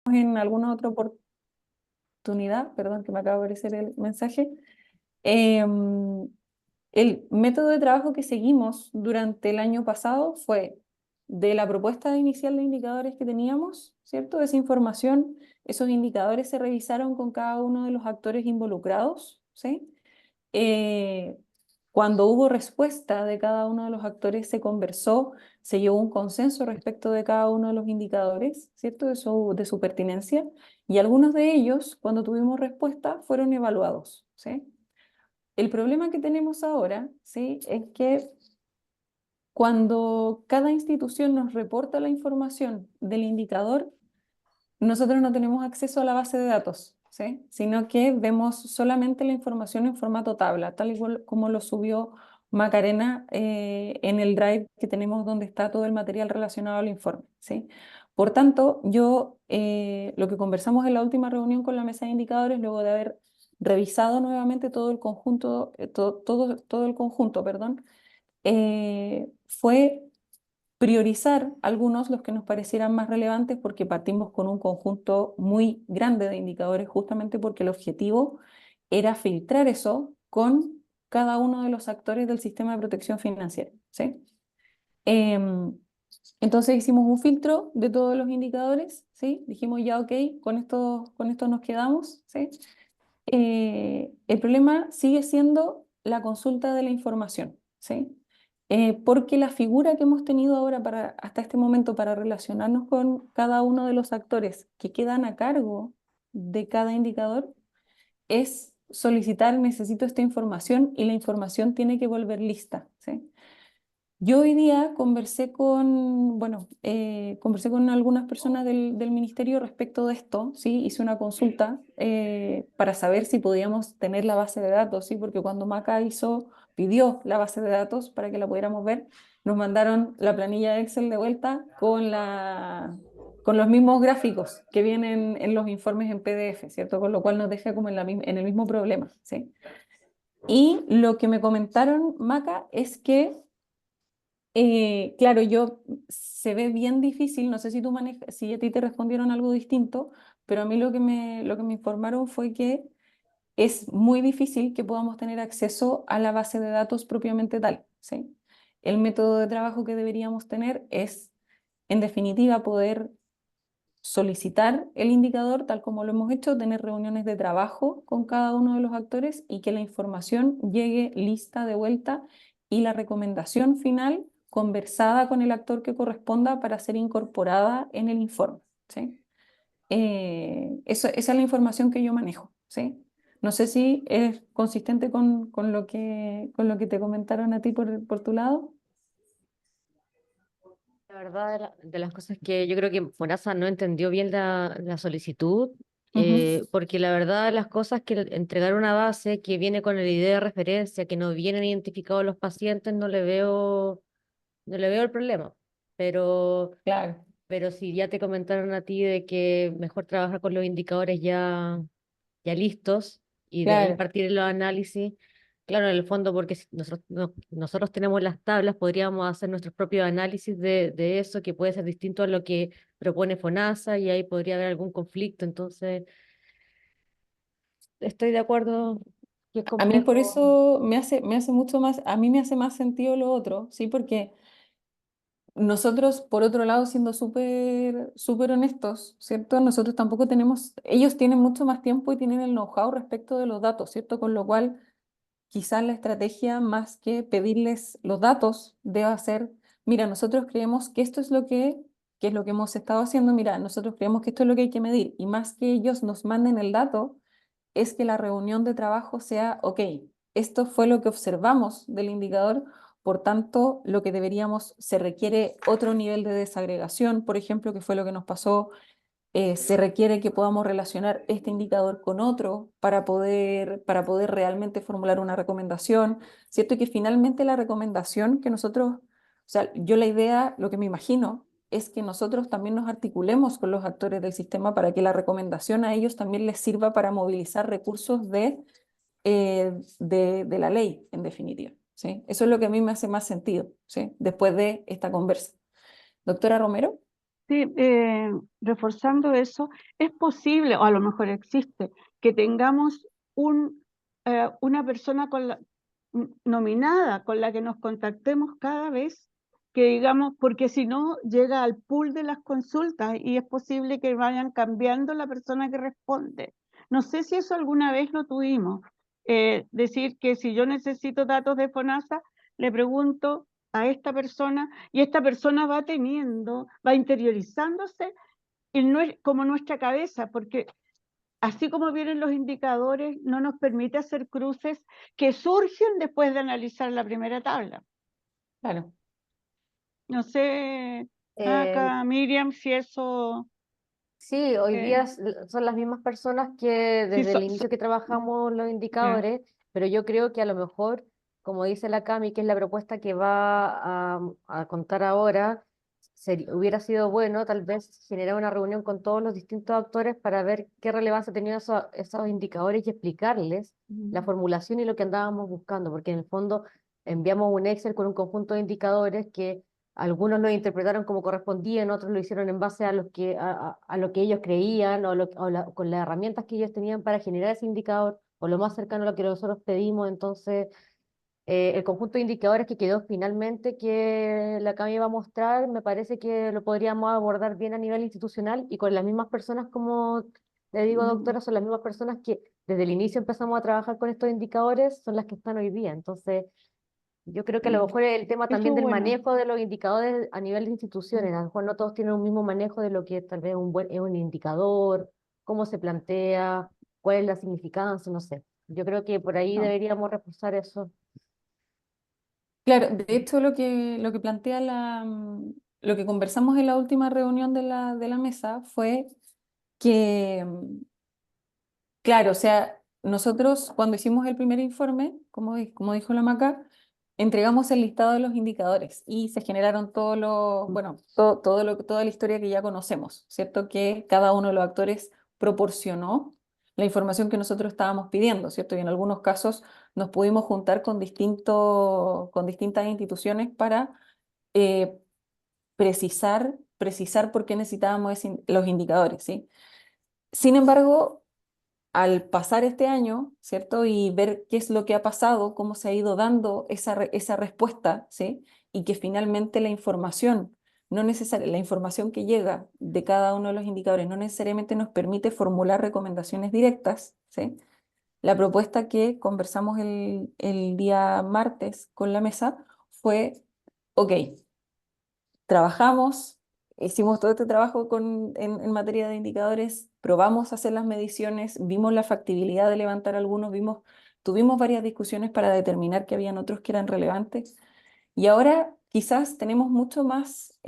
en alguna otra oportunidad, perdón que me acaba de aparecer el mensaje, el método de trabajo que seguimos durante el año pasado fue de la propuesta inicial de indicadores que teníamos, ¿cierto? Esa información, esos indicadores se revisaron con cada uno de los actores involucrados, ¿sí? Eh, Cuando hubo respuesta de cada uno de los actores, se conversó, se llegó a un consenso respecto de cada uno de los indicadores, ¿cierto? De su pertinencia. Y algunos de ellos, cuando tuvimos respuesta, fueron evaluados, ¿sí? El problema que tenemos ahora, ¿sí? Es que cuando cada institución nos reporta la información del indicador, nosotros no tenemos acceso a la base de datos, ¿sí? Sino que vemos solamente la información en formato tabla, tal igual como lo subió Macarena en el Drive que tenemos donde está todo el material relacionado al informe, ¿sí? Por tanto, lo que conversamos en la última reunión con la mesa de indicadores, luego de haber revisado nuevamente todo el conjunto, todo el conjunto, perdón, fue priorizar algunos los que nos parecieran más relevantes porque partimos con un conjunto muy grande de indicadores justamente porque el objetivo era filtrar eso con cada uno de los actores del sistema de protección financiera, ¿sí? Em, entonces hicimos un filtro de todos los indicadores, ¿sí? Dijimos ya, ok, con esto nos quedamos, ¿sí? El problema sigue siendo la consulta de la información, ¿sí? Porque la figura que hemos tenido ahora hasta este momento para relacionarnos con cada uno de los actores que quedan a cargo de cada indicador es solicitar, necesito esta información y la información tiene que volver lista, ¿sí? Yo hoy día conversé con algunas personas del ministerio respecto de esto, ¿sí? Hice una consulta para saber si podíamos tener la base de datos, ¿sí? Porque cuando Maca pidió la base de datos para que la pudiéramos ver, nos mandaron la planilla de Excel de vuelta con los mismos gráficos que vienen en los informes en PDF, ¿cierto? Con lo cual nos deja como en el mismo problema, ¿sí? Y lo que me comentaron, Maca, es que claro, se ve bien difícil, no sé si si a ti te respondieron algo distinto, pero a mí lo que me informaron fue que es muy difícil que podamos tener acceso a la base de datos propiamente tal, ¿sí? El método de trabajo que deberíamos tener es, en definitiva, poder solicitar el indicador tal como lo hemos hecho, tener reuniones de trabajo con cada uno de los actores y que la información llegue lista de vuelta y la recomendación final conversada con el actor que corresponda para ser incorporada en el informe, ¿sí? Esa es la información que yo manejo, ¿sí? No sé si es consistente con lo que te comentaron a ti por tu lado. La verdad, de las cosas que yo creo que Morasa no entendió bien la solicitud, Ujú. porque la verdad las cosas que entregar una base que viene con el ID de referencia, que no vienen identificados los pacientes, no le veo el problema. Pero, Claro, pero si ya te comentaron a ti de que mejor trabajar con los indicadores ya listos y de ahí claro. partir los análisis. Claro, en el fondo, porque si nosotros, nosotros tenemos las tablas, podríamos hacer nuestros propios análisis de eso, que puede ser distinto a lo que propone FONASA, y ahí podría haber algún conflicto. Entonces, estoy de acuerdo que es A mí por complejo. eso me hace mucho más, a mí me hace más sentido lo otro, ¿sí? Porque nosotros, por otro lado, siendo súper honestos, ¿cierto? Nosotros tampoco tenemos, ellos tienen mucho más tiempo y tienen el know-how respecto de los datos, ¿cierto? Con lo cual, quizás la estrategia, más que pedirles los datos, deba ser, mira, nosotros creemos que esto es que es lo que hemos estado haciendo, mira, nosotros creemos que esto es lo que hay que medir, y más que ellos nos manden el dato, es que la reunión de trabajo sea, ok, esto fue lo que observamos del indicador, por tanto, lo que se requiere otro nivel de desagregación, por ejemplo, que fue lo que nos pasó, se requiere que podamos relacionar este indicador con otro para poder realmente formular una recomendación, ¿cierto? Y que finalmente la recomendación que nosotros, o sea, yo la idea, lo que me imagino, es que nosotros también nos articulemos con los actores del sistema para que la recomendación a ellos también les sirva para movilizar recursos de la ley, en definitiva, ¿sí? Eso es lo que a mí me hace más sentido, ¿sí? Después de esta conversa. Doctora Romero. Sí, reforzando eso, es posible, o a lo mejor existe, que tengamos una persona nominada con la que nos contactemos cada vez, que digamos, porque si no llega al pool de las consultas y es posible que vayan cambiando la persona que responde. No sé si eso alguna vez lo tuvimos. Decir que si yo necesito datos de FONASA, le pregunto a esta persona y esta persona va interiorizándose como nuestra cabeza, porque así como vienen los indicadores, no nos permite hacer cruces que surgen después de analizar la primera tabla. Claro. No sé, Eh, acá Miriam, si eso, Sí, hoy día eh, son las mismas personas que si desde el inicio que trabajamos los ya. indicadores, pero yo creo que a lo mejor, como dice la Cami, que es la propuesta que va a contar ahora, hubiera sido bueno tal vez generar una reunión con todos los distintos actores para ver qué relevancia tenían esos indicadores y explicarles la Mm. formulación y lo que andábamos buscando, porque en el fondo enviamos un Excel con un conjunto de indicadores que algunos lo interpretaron como correspondían, otros lo hicieron en base a, a lo que ellos creían con las herramientas que ellos tenían para generar ese indicador o lo más cercano a lo que nosotros pedimos. Entonces, el conjunto de indicadores que quedó finalmente, que la CAMI va a mostrar, me parece que lo podríamos abordar bien a nivel institucional y con las mismas personas, como le digo, Mm, doctora, son las mismas personas que desde el inicio empezamos a trabajar con estos indicadores, son las que están hoy día. Entonces, yo creo que a lo mm. mejor el tema Eso también es del bueno. manejo de los indicadores a nivel de instituciones, Mm, a lo mejor no todos tienen un mismo manejo de lo que tal vez es un indicador, cómo se plantea, cuál es la significancia, no sé. Yo creo que por ahí no. deberíamos reforzar eso. Claro, de hecho lo que plantea lo que conversamos en la última reunión de la mesa fue que, claro, o sea, nosotros cuando hicimos el primer informe, como dijo la Maca, entregamos el listado de los indicadores y se generaron todos los, bueno, toda la historia que ya conocemos, ¿cierto? Que cada uno de los actores proporcionó la información que nosotros estábamos pidiendo, ¿cierto? Y en algunos casos nos pudimos juntar con distintas instituciones para eh, precisar por qué necesitábamos los indicadores, ¿sí? Sin embargo, al pasar este año, ¿cierto? Y ver qué es lo que ha pasado, cómo se ha ido dando esa respuesta, ¿sí? Y que finalmente la información, no la información que llega de cada uno de los indicadores no necesariamente nos permite formular recomendaciones directas, ¿sí? La propuesta que conversamos el día martes con la mesa fue, ok, trabajamos, hicimos todo este trabajo en materia de indicadores, probamos a hacer las mediciones, vimos la factibilidad de levantar algunos, tuvimos varias discusiones para determinar que habían otros que eran relevantes y ahora quizás tenemos mucho más,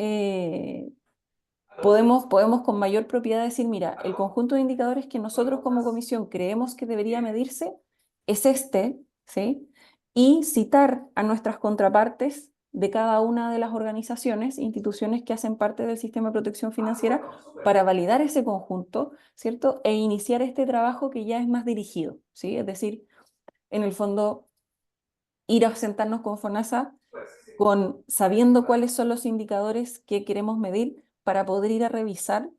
podemos con mayor propiedad decir, mira, el conjunto de indicadores que nosotros como comisión creemos que debería medirse es este, ¿sí? Y citar a nuestras contrapartes de cada una de las organizaciones, instituciones que hacen parte del sistema de protección financiera para validar ese conjunto, ¿cierto? E iniciar este trabajo que ya es más dirigido, ¿sí? Es decir, en el fondo, ir a sentarnos con FONASA sabiendo cuáles son los indicadores que queremos medir para poder ir a revisar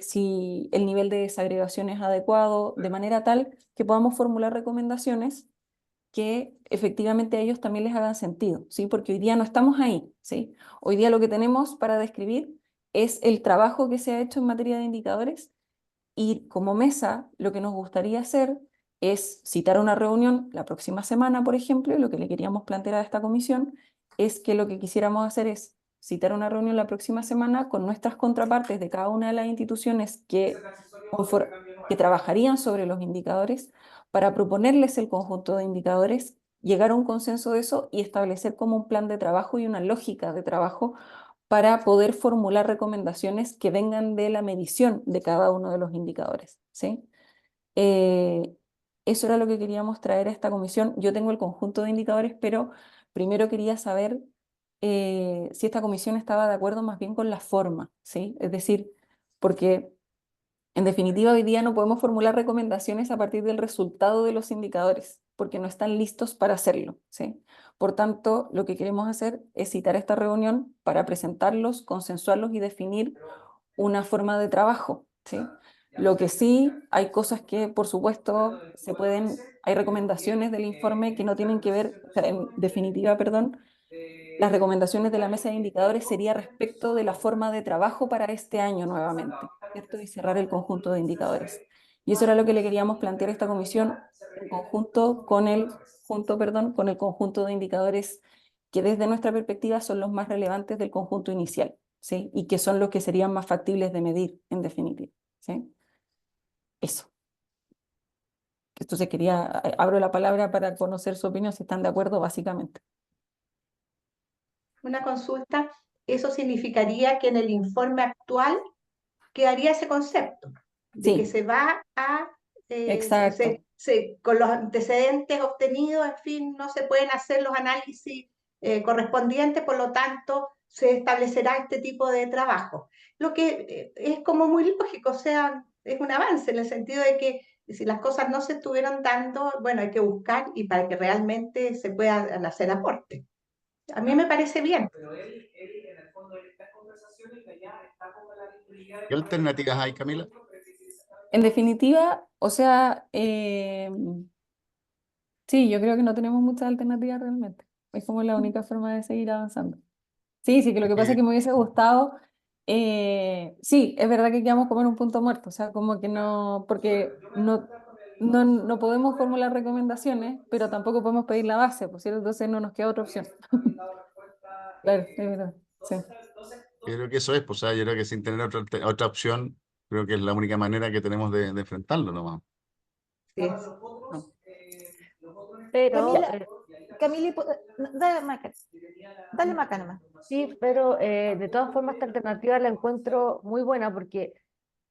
si el nivel de desagregación es adecuado, de manera tal que podamos formular recomendaciones que efectivamente a ellos también les hagan sentido, ¿sí? Porque hoy día no estamos ahí, ¿sí? Hoy día lo que tenemos para describir es el trabajo que se ha hecho en materia de indicadores y como mesa, lo que nos gustaría hacer es citar una reunión la próxima semana, por ejemplo, y lo que le queríamos plantear a esta comisión es que lo que quisiéramos hacer es citar una reunión la próxima semana con nuestras contrapartes de cada una de las instituciones que trabajarían sobre los indicadores para proponerles el conjunto de indicadores, llegar a un consenso de eso y establecer como un plan de trabajo y una lógica de trabajo para poder formular recomendaciones que vengan de la medición de cada uno de los indicadores, ¿sí? Eh, Eso era lo que queríamos traer a esta comisión. Yo tengo el conjunto de indicadores, pero primero quería saber si esta comisión estaba de acuerdo más bien con la forma, ¿sí? Es decir, porque en definitiva hoy día no podemos formular recomendaciones a partir del resultado de los indicadores, porque no están listos para hacerlo, ¿sí? Por tanto, lo que queremos hacer es citar esta reunión para presentarlos, consensuarlos y definir una forma de trabajo, ¿sí? Lo que sí, hay cosas que, por supuesto, hay recomendaciones del informe que no tienen que ver, o sea, en definitiva, perdón, las recomendaciones de la mesa de indicadores sería respecto de la forma de trabajo para este año nuevamente, ¿cierto? Y cerrar el conjunto de indicadores. Y eso era lo que le queríamos plantear a esta comisión en conjunto perdón, con el conjunto de indicadores que desde nuestra perspectiva son los más relevantes del conjunto inicial, ¿sí? Y que son los que serían más factibles de medir, en definitiva, ¿sí? Eso. Entonces abro la palabra para conocer su opinión, si están de acuerdo, básicamente. Una consulta, eso significaría que en el informe actual quedaría ese concepto de que Sí, se va a, exacto. con los antecedentes obtenidos, en fin, no se pueden hacer los análisis correspondientes, por lo tanto, se establecerá este tipo de trabajo. Lo que es como muy lógico, o sea, es un avance en el sentido de que si las cosas no se estuvieron dando, bueno, hay que buscar y para que realmente se puedan hacer aportes. A mí me parece bien. ¿Qué alternativas hay, Camila? En definitiva, o sea, sí, yo creo que no tenemos muchas alternativas realmente. Es como la única forma de seguir avanzando. Sí, sí, que lo que pasa es que me hubiese gustado, sí, es verdad que quedamos como en un punto muerto, o sea, como que no, porque no podemos formular recomendaciones, pero tampoco podemos pedir la base, pues, ¿cierto? Entonces no nos queda otra opción. Claro, es verdad, sí. Yo creo que eso es, pues, o sea, yo creo que sin tener otra opción, creo que es la única manera que tenemos de enfrentarlo nomás. Sí. No. Pero, Camila, dale Maca nomás. sí, pero de todas formas esta alternativa la encuentro muy buena porque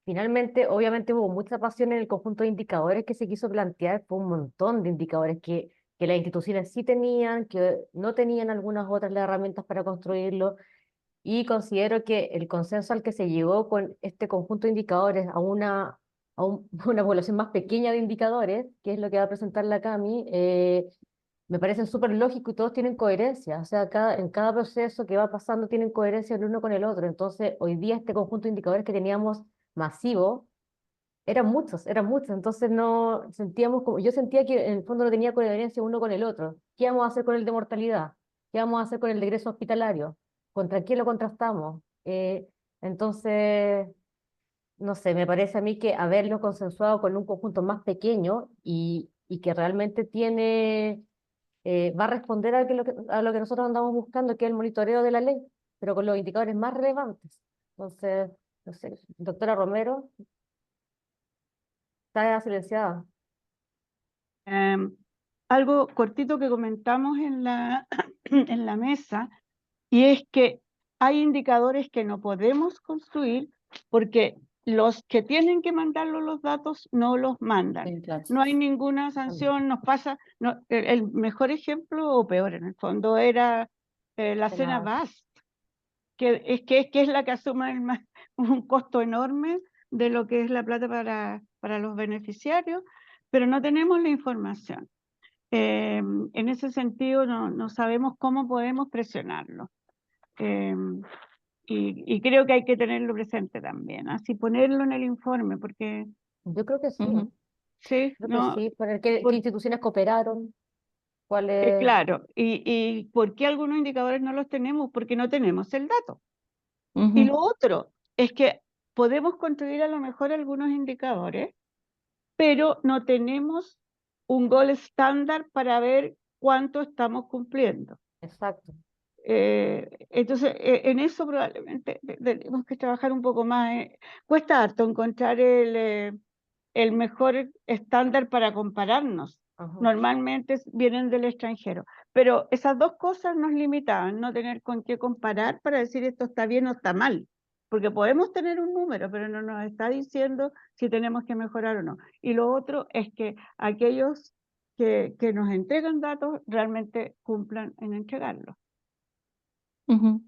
finalmente, obviamente hubo mucha pasión en el conjunto de indicadores que se quiso plantear, fue un montón de indicadores que las instituciones sí tenían, que no tenían algunas otras las herramientas para construirlo, y considero que el consenso al que se llegó con este conjunto de indicadores una población más pequeña de indicadores, que es lo que va a presentar la CAMI, me parecen súper lógicos y todos tienen coherencia, o sea, en cada proceso que va pasando tienen coherencia el uno con el otro. Entonces, hoy día este conjunto de indicadores que teníamos masivo, eran muchos, entonces no sentíamos como, yo sentía que en el fondo no tenía coherencia uno con el otro. ¿Qué vamos a hacer con el de mortalidad? ¿Qué vamos a hacer con el de egreso hospitalario? ¿Contra quién lo contrastamos? Entonces, no sé, me parece a mí que haberlo consensuado con un conjunto más pequeño y que realmente va a responder a lo que nosotros andamos buscando, que es el monitoreo de la ley, pero con los indicadores más relevantes. Entonces, no sé, doctora Romero, está silenciada. Algo cortito que comentamos en la, en la mesa, y es que hay indicadores que no podemos construir porque los que tienen que mandarlo los datos no los mandan. Sí, claro. No hay ninguna sanción, nos pasa, el mejor ejemplo, o peor en el fondo, era la cena BAST, que es la que asume un costo enorme de lo que es la plata para los beneficiarios, pero no tenemos la información. En ese sentido no sabemos cómo podemos presionarlo. Y creo que hay que tenerlo presente también, así ponerlo en el informe, porque Yo creo que sí, Ujú. sí, creo que no, sí, poner qué por- instituciones cooperaron, cuáles... claro, y ¿por qué algunos indicadores no los tenemos? Porque no tenemos el dato. Ujú. Y lo otro es que podemos construir a lo mejor algunos indicadores, pero no tenemos un goal estándar para ver cuánto estamos cumpliendo. Exacto. Entonces, en eso probablemente tenemos que trabajar un poco más. Cuesta harto encontrar el mejor estándar para compararnos. Ajá. Normalmente vienen del extranjero, pero esas dos cosas nos limitaban, no tener con qué comparar para decir esto está bien o está mal, porque podemos tener un número, pero no nos está diciendo si tenemos que mejorar o no. Y lo otro es que aquellos que nos entregan datos realmente cumplan en entregarlos. Ujú.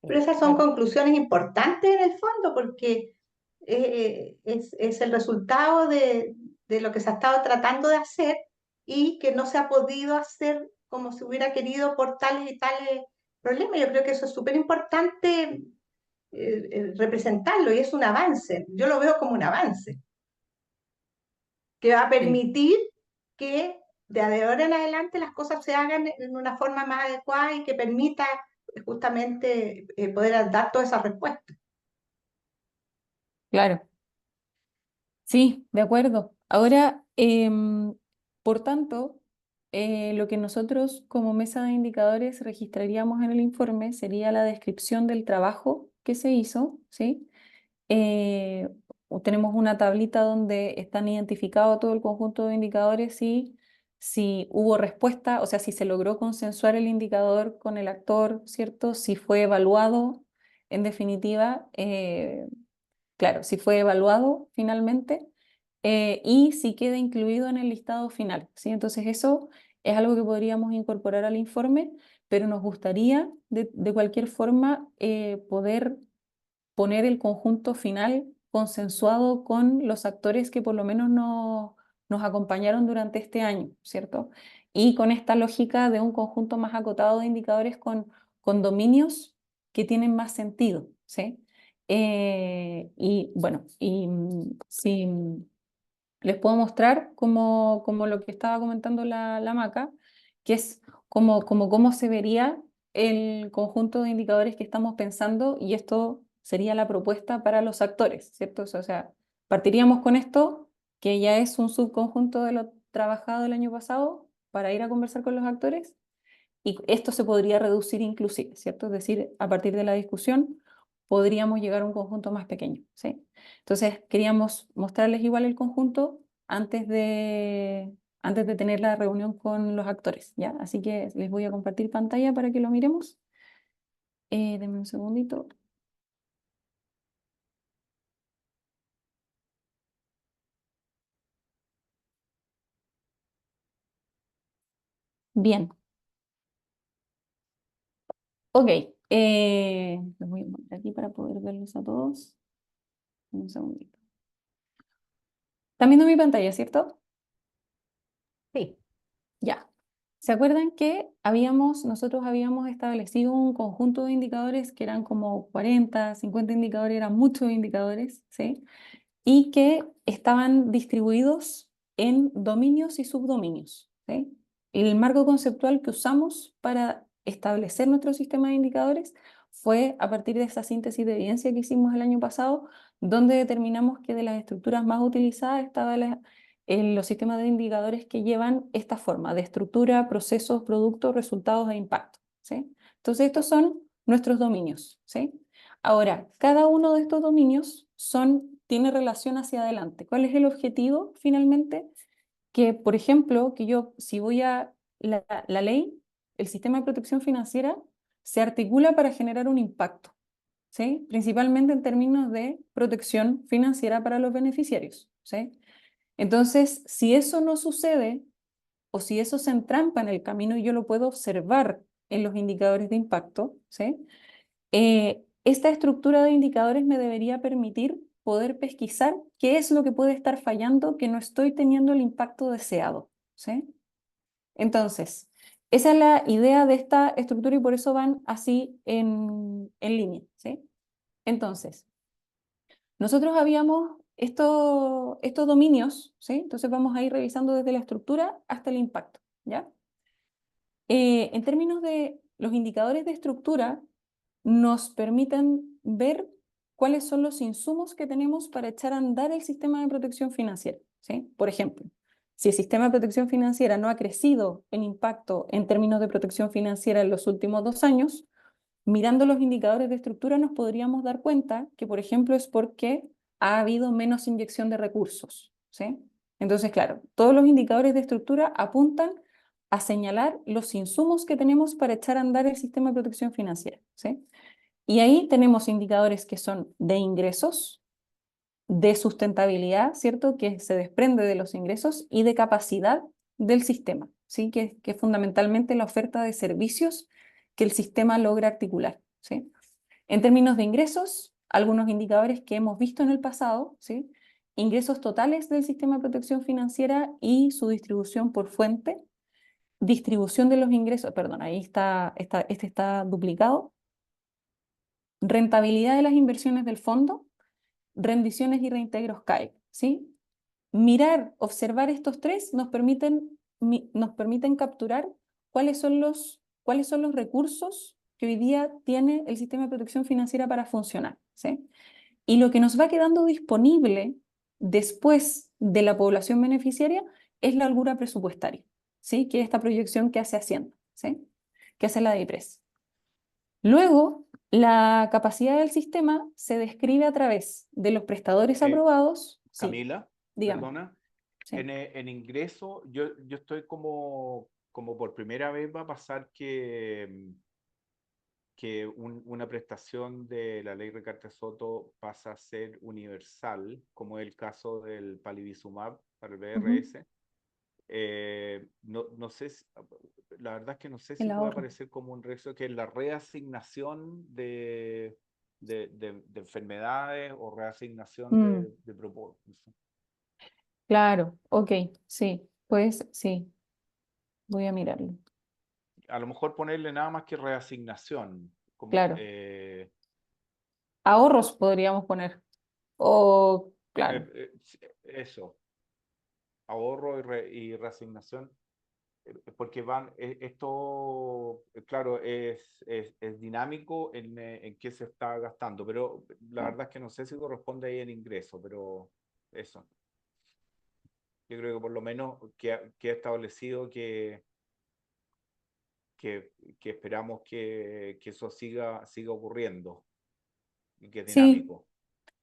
Pero esas son conclusiones importantes en el fondo porque es el resultado de lo que se ha estado tratando de hacer y que no se ha podido hacer como se hubiera querido por tales y tales problemas. Yo creo que eso es súper importante representarlo y es un avance. Yo lo veo como un avance que va a Sí. permitir que de ahora en adelante las cosas se hagan en una forma más adecuada y que permita justamente poder dar todas esas respuestas. Claro, sí, de acuerdo. Ahora, por tanto, lo que nosotros como mesa de indicadores registraríamos en el informe sería la descripción del trabajo que se hizo, ¿sí? Eh, Tenemos una tablita donde están identificados todo el conjunto de indicadores y si hubo respuesta, o sea, si se logró consensuar el indicador con el actor, ¿cierto? Si fue evaluado, en definitiva, claro, si fue evaluado finalmente y si queda incluido en el listado final, ¿sí? Entonces eso es algo que podríamos incorporar al informe, pero nos gustaría de cualquier forma poder poner el conjunto final consensuado con los actores que por lo menos nos acompañaron durante este año, ¿cierto? Y con esta lógica de un conjunto más acotado de indicadores con dominios que tienen más sentido, ¿sí? Y bueno, si les puedo mostrar como lo que estaba comentando la Maca, que es cómo se vería el conjunto de indicadores que estamos pensando y esto sería la propuesta para los actores, ¿cierto? O sea, partiríamos con esto, que ya es un subconjunto de lo trabajado el año pasado para ir a conversar con los actores y esto se podría reducir inclusive, ¿cierto? Es decir, a partir de la discusión podríamos llegar a un conjunto más pequeño, ¿sí? Entonces, queríamos mostrarles igual el conjunto antes de tener la reunión con los actores, ¿ya? Así que les voy a compartir pantalla para que lo miremos. Denme un segundito. Bien, ok. Los voy a poner aquí para poder verlos a todos. Un segundito. ¿Están viendo mi pantalla, cierto? Sí, Ya. ¿Se acuerdan que nosotros habíamos establecido un conjunto de indicadores que eran como 40, 50 indicadores, eran muchos indicadores, ¿sí? Y que estaban distribuidos en dominios y subdominios, ¿sí? El marco conceptual que usamos para establecer nuestro sistema de indicadores fue a partir de esa síntesis de evidencia que hicimos el año pasado, donde determinamos que de las estructuras más utilizadas estaban los sistemas de indicadores que llevan esta forma de estructura, procesos, productos, resultados e impacto, ¿sí? Entonces estos son nuestros dominios, ¿sí? Ahora, cada uno de estos dominios tiene relación hacia adelante. ¿Cuál es el objetivo finalmente? Que, por ejemplo, si voy a la ley, el sistema de protección financiera se articula para generar un impacto, ¿sí? Principalmente en términos de protección financiera para los beneficiarios, ¿sí? Entonces, si eso no sucede o si eso se entrampa en el camino y yo lo puedo observar en los indicadores de impacto, ¿sí? Esta estructura de indicadores me debería permitir poder pesquisar qué es lo que puede estar fallando que no estoy teniendo el impacto deseado, ¿sí? Entonces, esa es la idea de esta estructura y por eso van así en línea, ¿sí? Entonces, nosotros habíamos estos dominios, ¿sí? Entonces vamos a ir revisando desde la estructura hasta el impacto, ¿ya? En términos de los indicadores de estructura, nos permiten ver cuáles son los insumos que tenemos para echar a andar el sistema de protección financiera, ¿sí? Por ejemplo, si el sistema de protección financiera no ha crecido en impacto en términos de protección financiera en los últimos 2 años, mirando los indicadores de estructura nos podríamos dar cuenta que, por ejemplo, es porque ha habido menos inyección de recursos, ¿sí? Entonces, claro, todos los indicadores de estructura apuntan a señalar los insumos que tenemos para echar a andar el sistema de protección financiera, ¿sí? Y ahí tenemos indicadores que son de ingresos, de sustentabilidad, ¿cierto? Que se desprende de los ingresos y de capacidad del sistema, ¿sí? Que es fundamentalmente la oferta de servicios que el sistema logra articular, ¿sí? En términos de ingresos, algunos indicadores que hemos visto en el pasado, ¿sí? ingresos totales del sistema de protección financiera y su distribución por fuente, distribución de los ingresos, perdón, ahí este está duplicado, rentabilidad de las inversiones del fondo, rendiciones y reintegros CAE, ¿sí? Mirar, observar estos tres nos permiten capturar cuáles son los recursos que hoy día tiene el sistema de protección financiera para funcionar, ¿sí? Y lo que nos va quedando disponible después de la población beneficiaria es la holgura presupuestaria, ¿sí? Que es esta proyección que hace Hacienda, ¿sí? Que hace la DIPRES. Luego, la capacidad del sistema se describe a través de los prestadores aprobados. Sí, Camila, dígame. perdona, Sí. en ingreso, yo estoy como por primera vez va a pasar que una prestación de la ley Recarte Soto pasa a ser universal, como es el caso del Palivizumab para el BRS. No sé, la verdad es que no sé si El puede ahorro. aparecer como un registro que es la reasignación de enfermedades o reasignación de propósitos. Claro, ok, sí, pues sí, voy a mirarlo. A lo mejor ponerle nada más que reasignación, como Claro. Ahorros podríamos poner. O, claro, eso, ahorro y reasignación, porque esto, claro, es dinámico en qué se está gastando, pero la verdad es que no sé si corresponde ahí en ingreso, pero eso. Yo creo que por lo menos que ha establecido que esperamos que eso siga ocurriendo y que es sí, dinámico.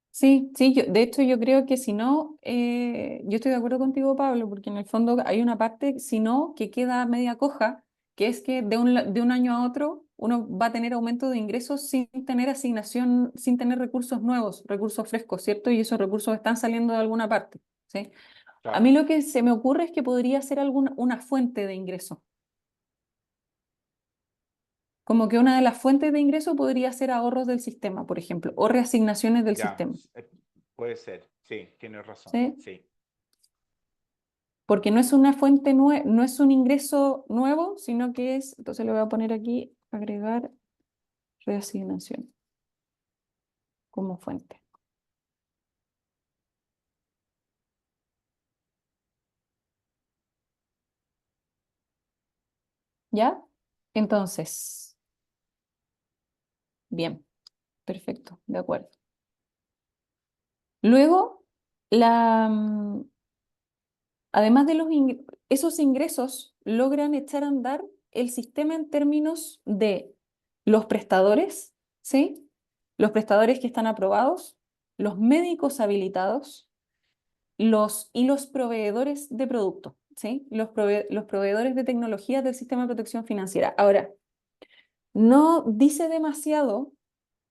sí, de hecho yo creo que si no, yo estoy de acuerdo contigo, Pablo, porque en el fondo hay una parte, si no, que queda media coja, que es que de un año a otro uno va a tener aumento de ingresos sin tener asignación, sin tener recursos nuevos, recursos frescos, ¿cierto? Y esos recursos están saliendo de alguna parte, ¿sí? A mí Claro. lo que se me ocurre es que podría ser una fuente de ingreso. Como que una de las fuentes de ingreso podría ser ahorros del sistema, por ejemplo, o reasignaciones del Ya, sistema, puede ser, sí, tienes razón, ¿sí? sí. Porque no es una fuente no es un ingreso nuevo, sino que es, entonces le voy a poner aquí, agregar reasignación como fuente. ¿Ya? Entonces, bien, perfecto, de acuerdo. Luego, además de esos ingresos, logran echar a andar el sistema en términos de los prestadores, ¿sí? Los prestadores que están aprobados, los médicos habilitados, y los proveedores de producto, ¿sí? Los proveedores de tecnologías del sistema de protección financiera. Ahora, no dice demasiado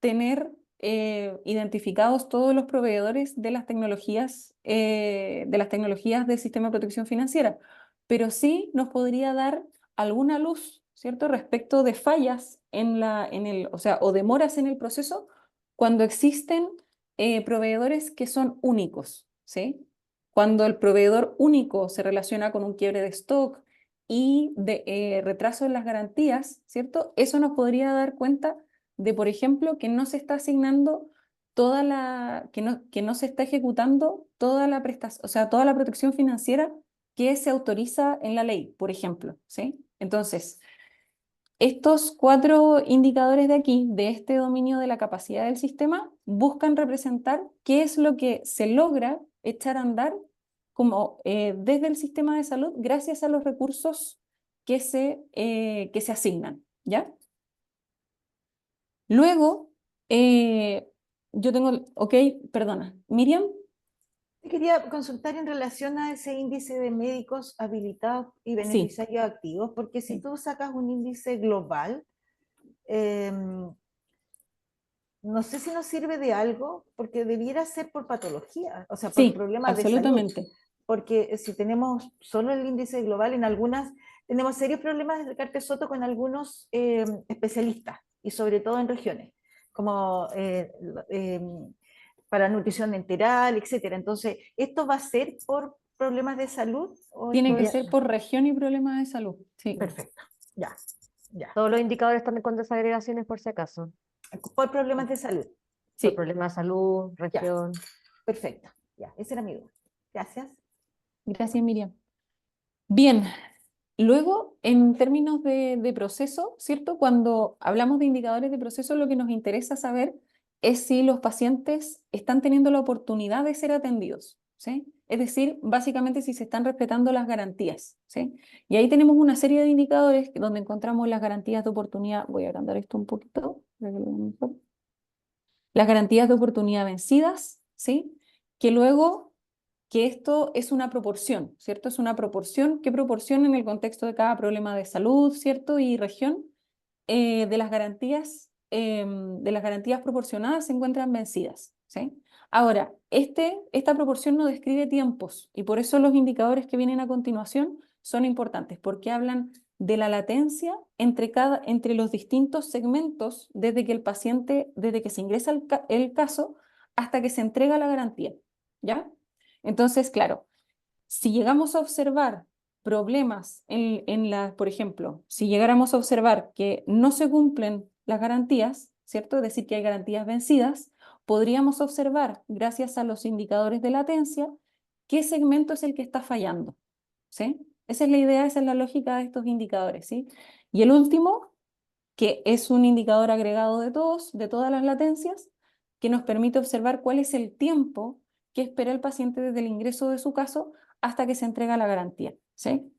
tener identificados todos los proveedores de las tecnologías del sistema de protección financiera, pero sí nos podría dar alguna luz, ¿cierto? Respecto de fallas o sea, o demoras en el proceso cuando existen proveedores que son únicos, ¿sí? Cuando el proveedor único se relaciona con un quiebre de stock y de retraso en las garantías, ¿cierto? Eso nos podría dar cuenta de, por ejemplo, que no se está asignando que no se está ejecutando toda la prestación, o sea, toda la protección financiera que se autoriza en la ley, por ejemplo, ¿sí? Entonces, estos cuatro indicadores de aquí, de este dominio de la capacidad del sistema, buscan representar qué es lo que se logra echar a andar como desde el sistema de salud gracias a los recursos que se asignan, ¿ya? Luego, yo tengo, ok, perdona, Miriam. Te quería consultar en relación a ese índice de médicos habilitados y Sí. beneficiarios activos, porque si Sí. tú sacas un índice global, no sé si nos sirve de algo, porque debiera ser por patología, o sea, por Sí, problemas de salud. absolutamente. Porque si tenemos solo el índice global, en algunas tenemos serios problemas desde Recarte Soto con algunos especialistas, y sobre todo en regiones, como para nutrición enteral, etcétera. Entonces, ¿esto va a ser por problemas de salud? ¿O Tiene esto que es- ser por región y problemas de salud. Sí. Perfecto, ya, ya. Todos los indicadores están con desagregaciones por si acaso. Por problemas de salud. Por Sí. problemas de salud, Ya. región. Perfecto, ya, ese era mi duda. Gracias. Gracias, Miriam. Bien, luego, en términos de proceso, ¿cierto? Cuando hablamos de indicadores de proceso, lo que nos interesa saber es si los pacientes están teniendo la oportunidad de ser atendidos, ¿sí? Es decir, básicamente si se están respetando las garantías, ¿sí? Y ahí tenemos una serie de indicadores donde encontramos las garantías de oportunidad. Voy a agrandar esto un poquito para que lo vean mejor. Las garantías de oportunidad vencidas, ¿sí? Que luego que esto es una proporción, ¿cierto? Es una proporción, ¿qué proporción en el contexto de cada problema de salud, ¿cierto? Y región de las garantías proporcionadas se encuentran vencidas, ¿sí? Ahora, esta proporción no describe tiempos y por eso los indicadores que vienen a continuación son importantes, porque hablan de la latencia entre los distintos segmentos desde que se ingresa el caso hasta que se entrega la garantía, ¿ya? Entonces, claro, si llegamos a observar problemas por ejemplo, si llegáramos a observar que no se cumplen las garantías, ¿cierto? Es decir, que hay garantías vencidas, podríamos observar, gracias a los indicadores de latencia, qué segmento es el que está fallando, ¿sí? Esa es la idea, esa es la lógica de estos indicadores, ¿sí? Y el último, que es un indicador agregado de todas las latencias, que nos permite observar cuál es el tiempo que espera el paciente desde el ingreso de su caso hasta que se entrega la garantía, ¿sí?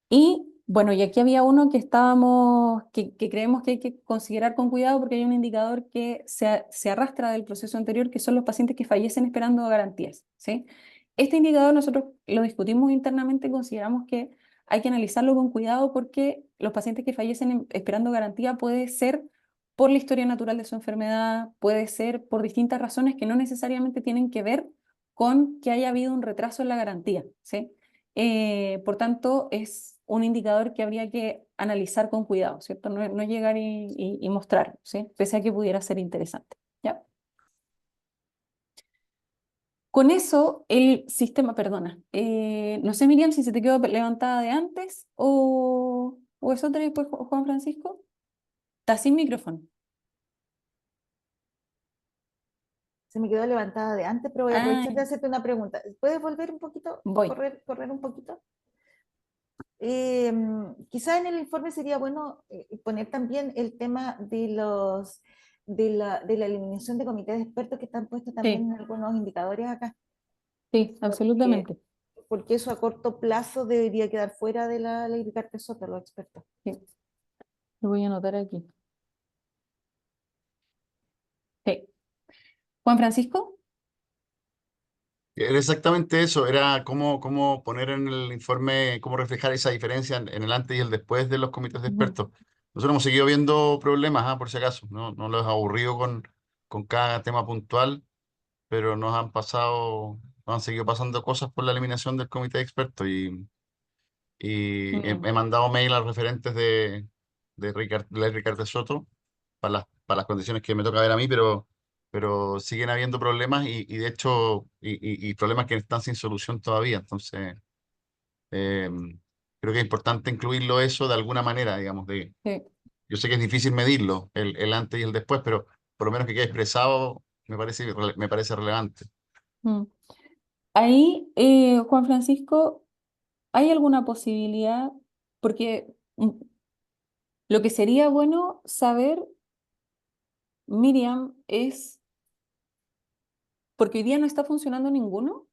Y bueno, y aquí había uno que creemos que hay que considerar con cuidado porque hay un indicador que se arrastra del proceso anterior, que son los pacientes que fallecen esperando garantías, ¿sí? Este indicador nosotros lo discutimos internamente y consideramos que hay que analizarlo con cuidado porque los pacientes que fallecen esperando garantía puede ser por la historia natural de su enfermedad, puede ser por distintas razones que no necesariamente tienen que ver con que haya habido un retraso en la garantía, ¿sí? Por tanto, es un indicador que habría que analizar con cuidado, ¿cierto? No llegar y mostrar, ¿sí? Pese a que pudiera ser interesante, ¿ya? Con eso, el sistema, perdona, no sé, Miriam, si se te quedó levantada de antes o eso te después, Juan Francisco. Está sin micrófono. Se me quedó levantada de antes, pero voy a Ah, aprovechar de hacerte una pregunta. ¿Puedes volver un poquito? voy. Correr un poquito. Quizá en el informe sería bueno poner también el tema de la eliminación de comités de expertos que están puestos también Sí, en algunos indicadores acá, sí, porque, absolutamente. porque eso a corto plazo debería quedar fuera de la ley de Cartesota, los expertos. Sí, lo voy a anotar aquí. Sí. Juan Francisco. Era exactamente eso, era cómo poner en el informe, cómo reflejar esa diferencia en el antes y el después de los comités de Ujú. expertos. Nosotros hemos seguido viendo problemas, por si acaso, no los aburrido con cada tema puntual, pero nos han seguido pasando cosas por la eliminación del comité de expertos y Mm. he mandado mail a los referentes de Ricardo Soto para las condiciones que me toca ver a mí, pero siguen habiendo problemas y de hecho, y problemas que están sin solución todavía. Entonces, eh, creo que es importante incluirlo eso de alguna manera, digamos, Sí. yo sé que es difícil medirlo, el antes y el después, pero por lo menos que quede expresado me parece relevante. Mm. Ahí, Juan Francisco, ¿hay alguna posibilidad? Porque lo que sería bueno saber, Miriam, es, porque hoy día no está funcionando ninguno.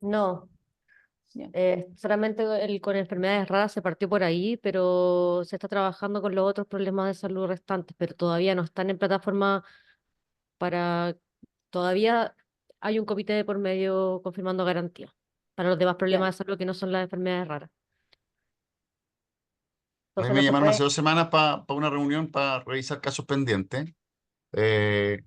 No, Ya. solamente con enfermedades raras se partió por ahí, pero se está trabajando con los otros problemas de salud restantes, pero todavía no están en plataforma para... Todavía hay un comité de por medio confirmando garantía para los demás Ya. problemas de salud que no son las enfermedades raras. A mí Entonces me no se llamaron hace puede... 2 semanas para una reunión para revisar casos pendientes. Eh,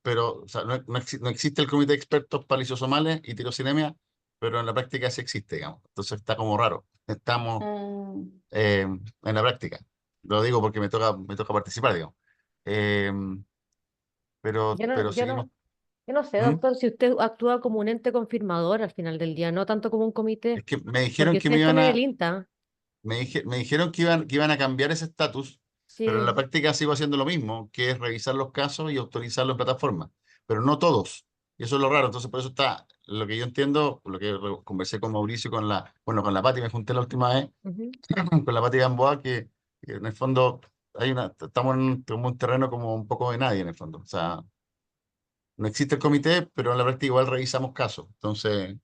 pero o sea, no existe el comité de expertos para lisosomales y tirosinemia, pero en la práctica sí existe, digamos. Entonces está como raro. Estamos Ah, en la práctica. Lo digo porque me toca participar, digamos. Eh, Yo no, pero yo seguimos. no, yo no sé, ¿Mm? doctor, si usted actúa como un ente confirmador al final del día, no tanto como un Es comité, que me dijeron porque que me ustedes iban están en el a, INTA. me dijeron que iban a cambiar ese estatus, pero en la Sí. práctica sigo haciendo lo mismo, que es revisar los casos y autorizarlo en plataforma, pero no todos. Y eso es lo raro. Entonces, por eso está, lo que yo entiendo, lo que conversé con Mauricio, bueno, con la Pati, me junté la última vez, Ujú. con la Pati Gamboa, que en el fondo estamos en como un terreno como un poco de nadie en el fondo. O sea, no existe el comité, pero en la práctica igual revisamos casos. Entonces,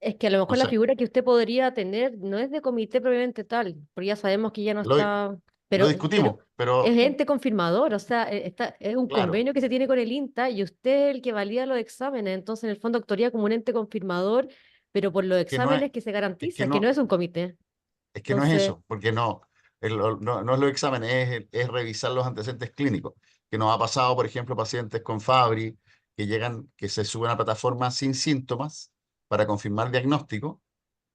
Es que a lo no mejor la sé, figura que usted podría tener no es de comité propiamente tal, porque ya sabemos que ya no lo, está, lo pero discutimos, es pero ente confirmador, o sea, es un claro, convenio que se tiene con el INTA y usted es el que valida los exámenes, entonces en el fondo actuaría como un ente confirmador, pero por los que no es, exámenes que se es que garantiza, que no no, es un comité. es que no es Entonces, eso, porque no es los exámenes, es revisar los antecedentes clínicos, que nos ha pasado, por ejemplo, pacientes con Fabry, que se suben a plataforma sin síntomas para confirmar diagnóstico.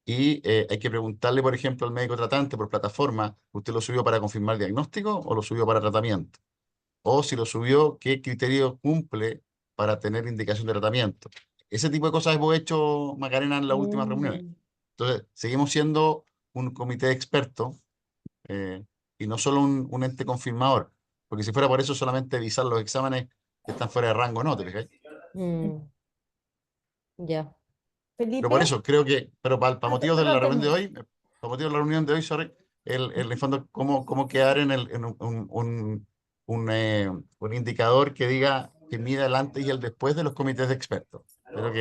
Y hay que preguntarle, por ejemplo, al médico tratante por plataforma, ¿usted lo subió para confirmar diagnóstico o lo subió para tratamiento? O si lo subió, ¿qué criterio cumple para tener indicación de tratamiento? Ese tipo de cosas hemos hecho, Macarena, en las últimas reuniones. mm, Entonces, seguimos siendo un comité de expertos y no solo un ente confirmador, porque si fuera por eso solamente visar los exámenes que están fuera de rango, ¿no? ¿Te fijas? mm, ya. Pero por Felipe. eso creo que, pero para motivos de la Perdón, reunión de termina. hoy, para motivos de la reunión de hoy, sorry, en el fondo, cómo quedar en un indicador que diga, que mida el antes y el después de los comités de expertos. Creo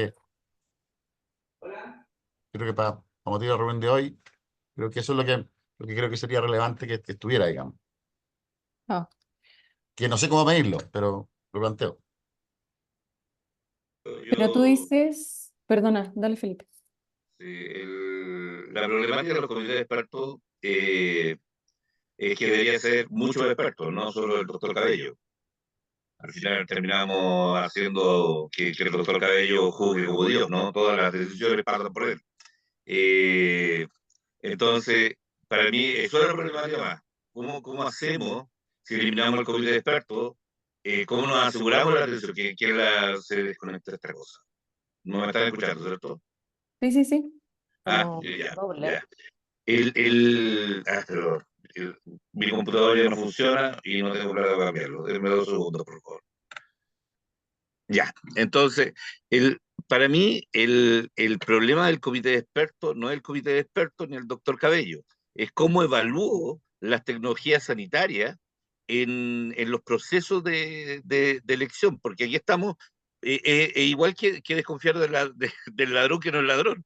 que para motivos de la reunión de hoy, creo que eso es lo que creo que sería relevante que estuviera, digamos. Ah, Que no sé cómo medirlo, pero lo planteo. pero tú Yo, dices, perdona, dale Felipe. sí, la problemática de los comités de expertos es que debería ser muchos expertos, no solo el doctor Cabello. Al final terminamos haciendo que el doctor Cabello juzgue como Dios, ¿no? Todas las decisiones pasan por él. Eh, entonces, para mí, eso es la problemática más. ¿Cómo hacemos si eliminamos el comité de expertos? ¿Cómo nos aseguramos la atención? Se desconecta esta cosa. No me están escuchando, ¿cierto? Sí, sí, sí. Ah, Como ya, doble. ya. Pero el- mi computador ya no funciona y no tengo plata para cambiarlo. Denme 2 segundos, por favor. Ya, entonces, para mí el problema del comité de expertos no es el comité de expertos ni el doctor Cabello, es cómo evalúo las tecnologías sanitarias en los procesos de elección, porque aquí estamos, igual que desconfiar del ladrón que no es ladrón.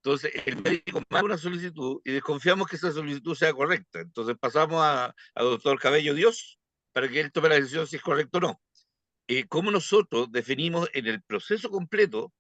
Entonces, el médico manda una solicitud y desconfiamos que esa solicitud sea correcta. Entonces, pasamos a doctor Cabello Dios para que él tome la decisión si es correcto o no. ¿Cómo nosotros definimos en el proceso completo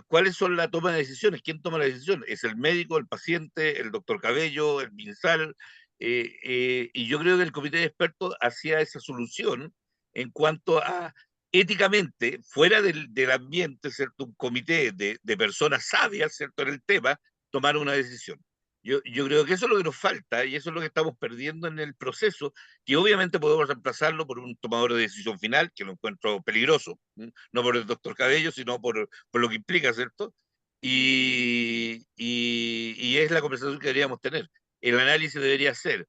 cuáles son la toma de decisiones? ¿Quién toma la decisión? ¿Es el médico, el paciente, el doctor Cabello, el MinSal? Y yo creo que el comité de expertos hacía esa solución en cuanto a éticamente, fuera del ambiente, ¿cierto? Un comité de personas sabias, ¿cierto? En el tema, tomar una decisión. Yo creo que eso es lo que nos falta y eso es lo que estamos perdiendo en el proceso, que obviamente podemos reemplazarlo por un tomador de decisión final, que lo encuentro peligroso, no por el doctor Cabello, sino por lo que implica, ¿cierto? Y es la conversación que deberíamos tener. El análisis debería ser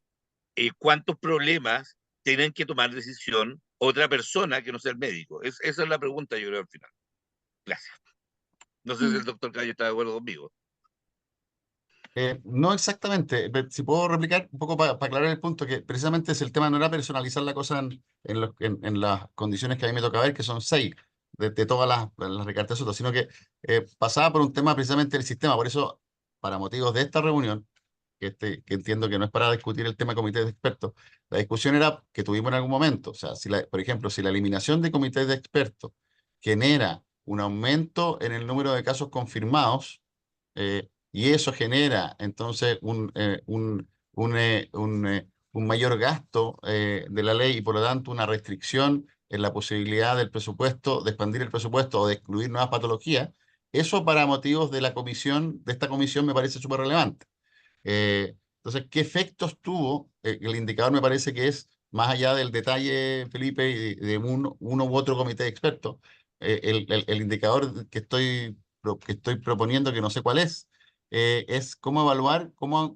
cuántos problemas tienen que tomar decisión otra persona que no sea el médico. Esa es la pregunta, yo creo, al final. Gracias. No sé si el Mm. doctor Cabello está de acuerdo conmigo. No exactamente, si puedo replicar un poco para aclarar el punto, que precisamente es el tema, no era personalizar la cosa en las condiciones que a mí me toca ver, que son 6 de todas las recartas, sino que pasaba por un tema precisamente del sistema. Por eso, para motivos de esta reunión, que entiendo que no es para discutir el tema de comités de expertos, la discusión era que tuvimos en algún momento. O sea, por ejemplo, si la eliminación de comités de expertos genera un aumento en el número de casos confirmados, y eso genera entonces un mayor gasto de la ley y por lo tanto una restricción en la posibilidad del presupuesto, de expandir el presupuesto o de excluir nuevas patologías. Eso para motivos de esta comisión me parece súper relevante. Entonces, ¿qué efectos tuvo? El indicador me parece que es más allá del detalle, Felipe, y de uno u otro comité de expertos, el indicador que estoy proponiendo, que no sé cuál es cómo evaluar cómo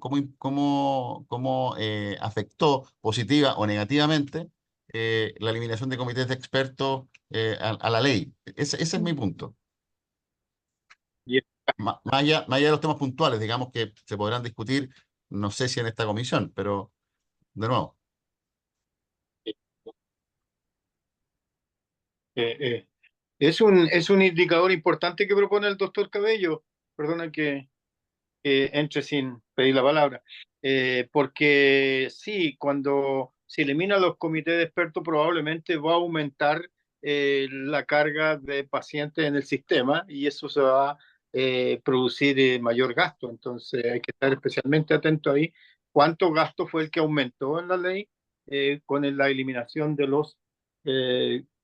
afectó positiva o negativamente la eliminación de comités de expertos a la ley. Ese es mi punto. Y Más allá de los temas puntuales, digamos que se podrán discutir, no sé si en esta comisión, pero de nuevo. eh, eh, es un indicador importante que propone el doctor Cabello. Perdona que entre sin pedir la palabra. Porque sí, cuando se eliminan los comités de expertos, probablemente va a aumentar la carga de pacientes en el sistema y eso se va a producir mayor gasto. Entonces hay que estar especialmente atento ahí. ¿Cuánto gasto fue el que aumentó en la ley con la eliminación de los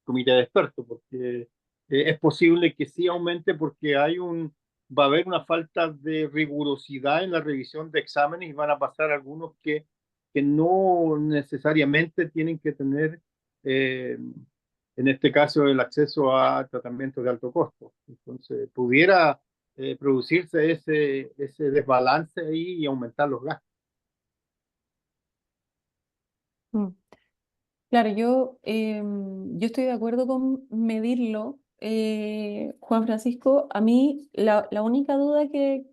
comités de expertos? Porque es posible que sí aumente porque va a haber una falta de rigurosidad en la revisión de exámenes y van a pasar algunos que no necesariamente tienen que tener, en este caso, el acceso a tratamientos de alto costo. Entonces, pudiera producirse ese desbalance ahí y aumentar los gastos. Mm. Claro, yo estoy de acuerdo con medirlo, Juan Francisco. A mí la única duda que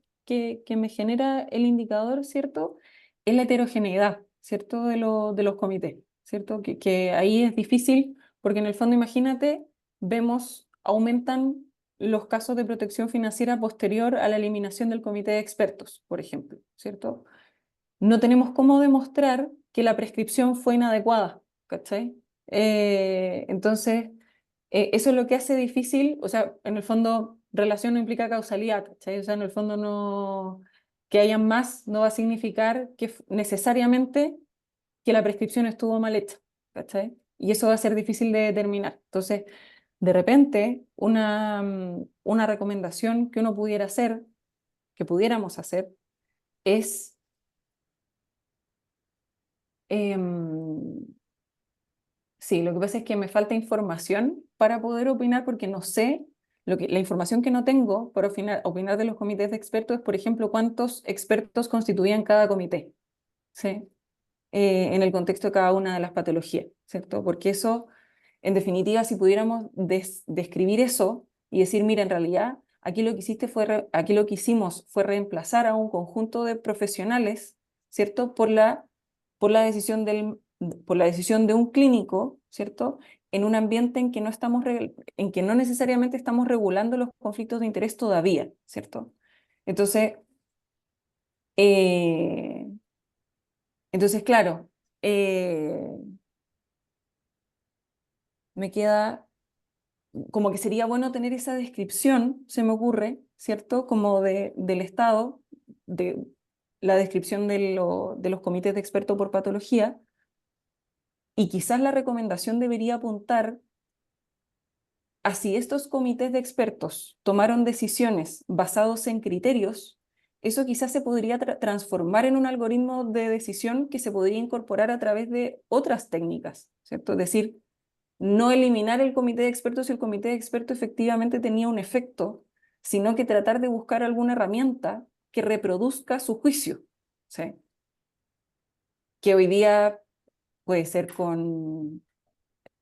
me genera el indicador, ¿cierto? Es la heterogeneidad, ¿cierto? De los comités, ¿cierto? Que ahí es difícil porque en el fondo, imagínate, aumentan los casos de protección financiera posterior a la eliminación del comité de expertos, por ejemplo, ¿cierto? No tenemos cómo demostrar que la prescripción fue inadecuada, ¿cachai? Entonces, eso es lo que hace difícil, o sea, en el fondo, relación no implica causalidad, ¿cachai? O sea, en el fondo que haya más no va a significar que necesariamente que la prescripción estuvo mal hecha, ¿cachai? Y eso va a ser difícil de determinar. Entonces, de repente, una recomendación que uno pudiera hacer, que pudiéramos hacer, es sí, lo que pasa es que me falta información para poder opinar porque no sé, la información que no tengo para opinar de los comités de expertos es, por ejemplo, cuántos expertos constituían cada comité, ¿sí? En el contexto de cada una de las patologías, ¿cierto? Porque eso, en definitiva, si pudiéramos describir eso y decir, mira, en realidad, aquí lo que hicimos fue reemplazar a un conjunto de profesionales, ¿cierto? Por la decisión por la decisión de un clínico, ¿cierto? En un ambiente en que no necesariamente estamos regulando los conflictos de interés todavía, ¿cierto? Entonces, eh, claro, eh, me queda como que sería bueno tener esa descripción, se me ocurre, ¿cierto? Como del estado, de la descripción de los comités de expertos por patología, y quizás la recomendación debería apuntar a si estos comités de expertos tomaron decisiones basados en criterios, eso quizás se podría transformar en un algoritmo de decisión que se podría incorporar a través de otras técnicas, ¿cierto? Es decir, no eliminar el comité de expertos si el comité de expertos efectivamente tenía un efecto, sino que tratar de buscar alguna herramienta que reproduzca su juicio, ¿sí? Que hoy día puede ser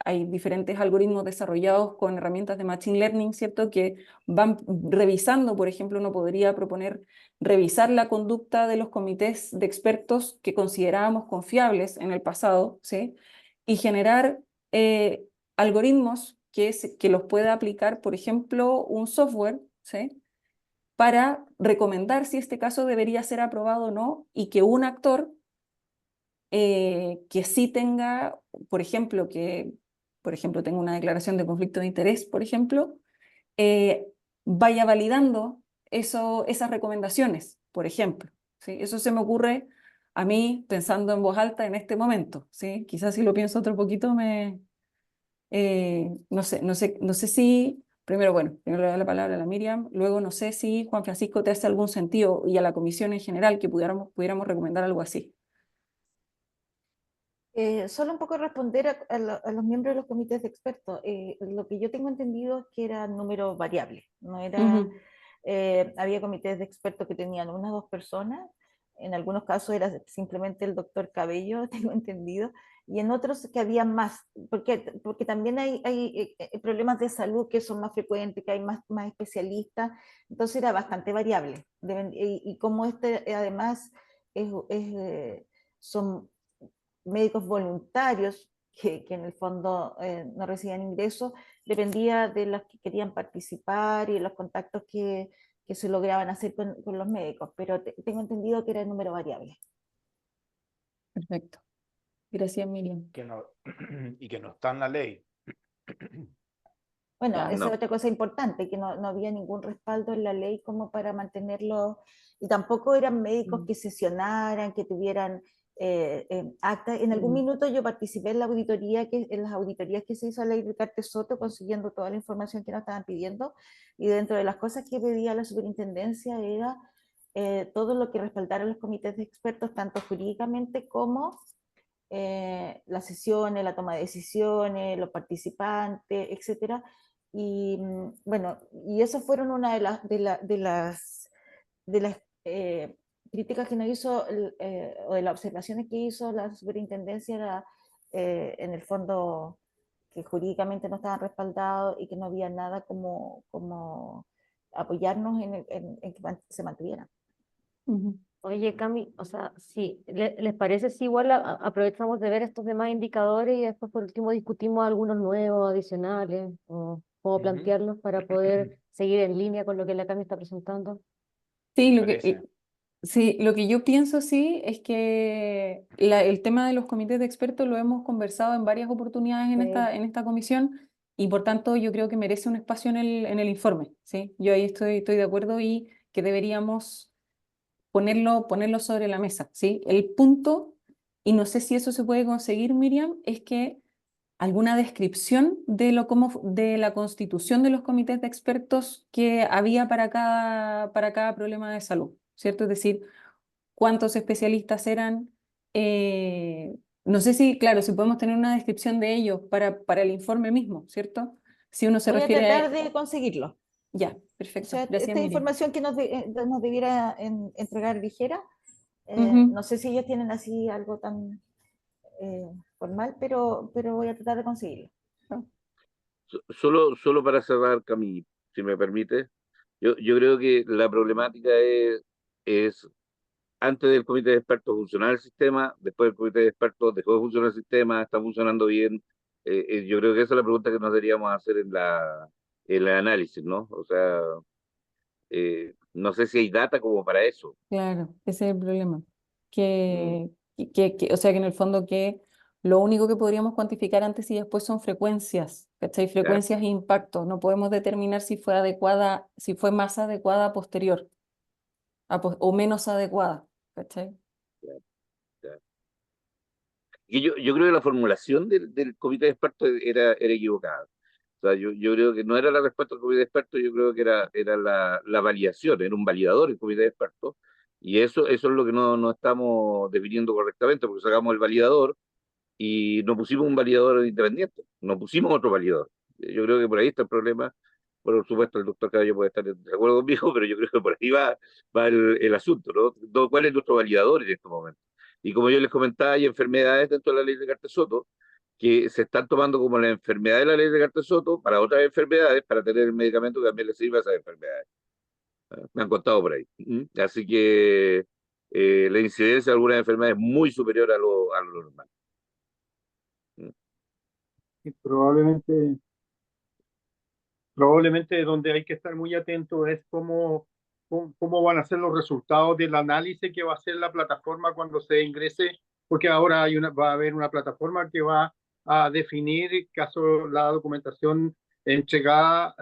hay diferentes algoritmos desarrollados con herramientas de Machine Learning, ¿cierto? Que van revisando, por ejemplo, uno podría proponer revisar la conducta de los comités de expertos que considerábamos confiables en el pasado, ¿sí? Y generar algoritmos que los pueda aplicar, por ejemplo, un software, ¿sí? Para recomendar si este caso debería ser aprobado o no, y que un actor que sí tenga, por ejemplo, tenga una declaración de conflicto de interés, por ejemplo, eh, vaya validando esas recomendaciones, por ejemplo, ¿sí? Eso se me ocurre a mí pensando en voz alta en este momento, ¿sí? Quizás si lo pienso otro poquito no sé si, primero le doy la palabra a la Miriam, luego no sé si Juan Francisco te hace algún sentido y a la comisión en general que pudiéramos recomendar algo así. Solo un poco responder a los miembros de los comités de expertos. Lo que yo tengo entendido es que era número variable, no era, Ujú. había comités de expertos que tenían una o dos personas, en algunos casos era simplemente el doctor Cabello, tengo entendido, y en otros que había más, porque también hay problemas de salud que son más frecuentes, que hay más especialistas, entonces era bastante variable. Y como además son médicos voluntarios que en el fondo no recibían ingresos, dependía de los que querían participar y de los contactos que se lograban hacer con los médicos, pero tengo entendido que era el número variable. Perfecto. Gracias, Miriam. Que no, y que no está en la ley. Bueno, Claro. esa es No. otra cosa importante, que no había ningún respaldo en la ley como para mantenerlo, y tampoco eran médicos Mm. que sesionaran, que tuvieran acta. En algún Mm. minuto yo participé en en las auditorías que se hizo a la ley de Cartes Soto, consiguiendo toda la información que nos estaban pidiendo, y dentro de las cosas que pedía la superintendencia era todo lo que respaldara los comités de expertos, tanto jurídicamente como las sesiones, la toma de decisiones, los participantes, etcétera. Y bueno, y esas fueron una de las críticas que nos hizo, o de las observaciones que hizo la superintendencia, era en el fondo que jurídicamente no estaban respaldados y que no había nada como apoyarnos en que se mantuvieran. Ujú. Oye, Cami, o sea, sí, ¿les parece si igual aprovechamos de ver estos demás indicadores y después por último discutimos algunos nuevos, adicionales, o cómo Ujú. plantearlos para poder seguir en línea con lo que la Cami está presentando? Sí, Me lo que, parece. sí, lo que yo pienso sí es que el tema de los comités de expertos lo hemos conversado en varias oportunidades Sí. en esta comisión y por tanto yo creo que merece un espacio en el informe, ¿sí? Yo ahí estoy de acuerdo y que deberíamos ponerlo sobre la mesa, ¿sí? El punto, y no sé si eso se puede conseguir, Miriam, es que alguna descripción de la constitución de los comités de expertos que había para cada problema de salud, ¿cierto? Es decir, cuántos especialistas eran. No sé si, claro, si podemos tener una descripción de ellos para el informe mismo, ¿cierto? Si uno se Voy a refiere tratar a... de conseguirlo. Ya, O perfecto. sea, Gracias, esta Miriam. información que nos debiera entregar Ligera, Ujú. no sé si ellos tienen así algo tan formal, pero voy a tratar de conseguirlo. Solo para cerrar, Camille, si me permite, yo creo que la problemática es antes del comité de expertos funcionar el sistema, después del comité de expertos dejó de funcionar el sistema, está funcionando bien. Yo creo que esa es la pregunta que nos deberíamos hacer en el análisis, ¿no? O sea, no sé si hay data como para eso. Claro, ese es el problema. Mm, O sea, que en el fondo que lo único que podríamos cuantificar antes y después son frecuencias, ¿cachai? claro, Frecuencias e impacto. No podemos determinar si fue adecuada, si fue más adecuada posterior o menos adecuada, ¿cachai? claro, claro. Y yo creo que la formulación del comité de expertos era equivocada. O sea, yo creo que no era la respuesta del comité de expertos, yo creo que era la validación, era un validador el comité de expertos, y eso es lo que no estamos definiendo correctamente, porque sacamos el validador y no pusimos un validador independiente, no pusimos otro validador. Yo creo que por ahí está el problema. Por supuesto, el doctor Cabello puede estar de acuerdo conmigo, pero yo creo que por ahí va el asunto, ¿no? ¿Cuál es nuestro validador en este momento? Y como yo les comentaba, hay enfermedades dentro de la ley de Cartes-Soto que se están tomando como la enfermedad de la ley de Cartes-Soto para otras enfermedades, para tener el medicamento que también les sirva a esas enfermedades. Me han contado por ahí. Así que la incidencia de algunas enfermedades es muy superior a lo normal. ¿Mm? Y probablemente donde hay que estar muy atento es cómo van a ser los resultados del análisis que va a hacer la plataforma cuando se ingrese, porque ahora va a haber una plataforma que va a definir caso la documentación entregada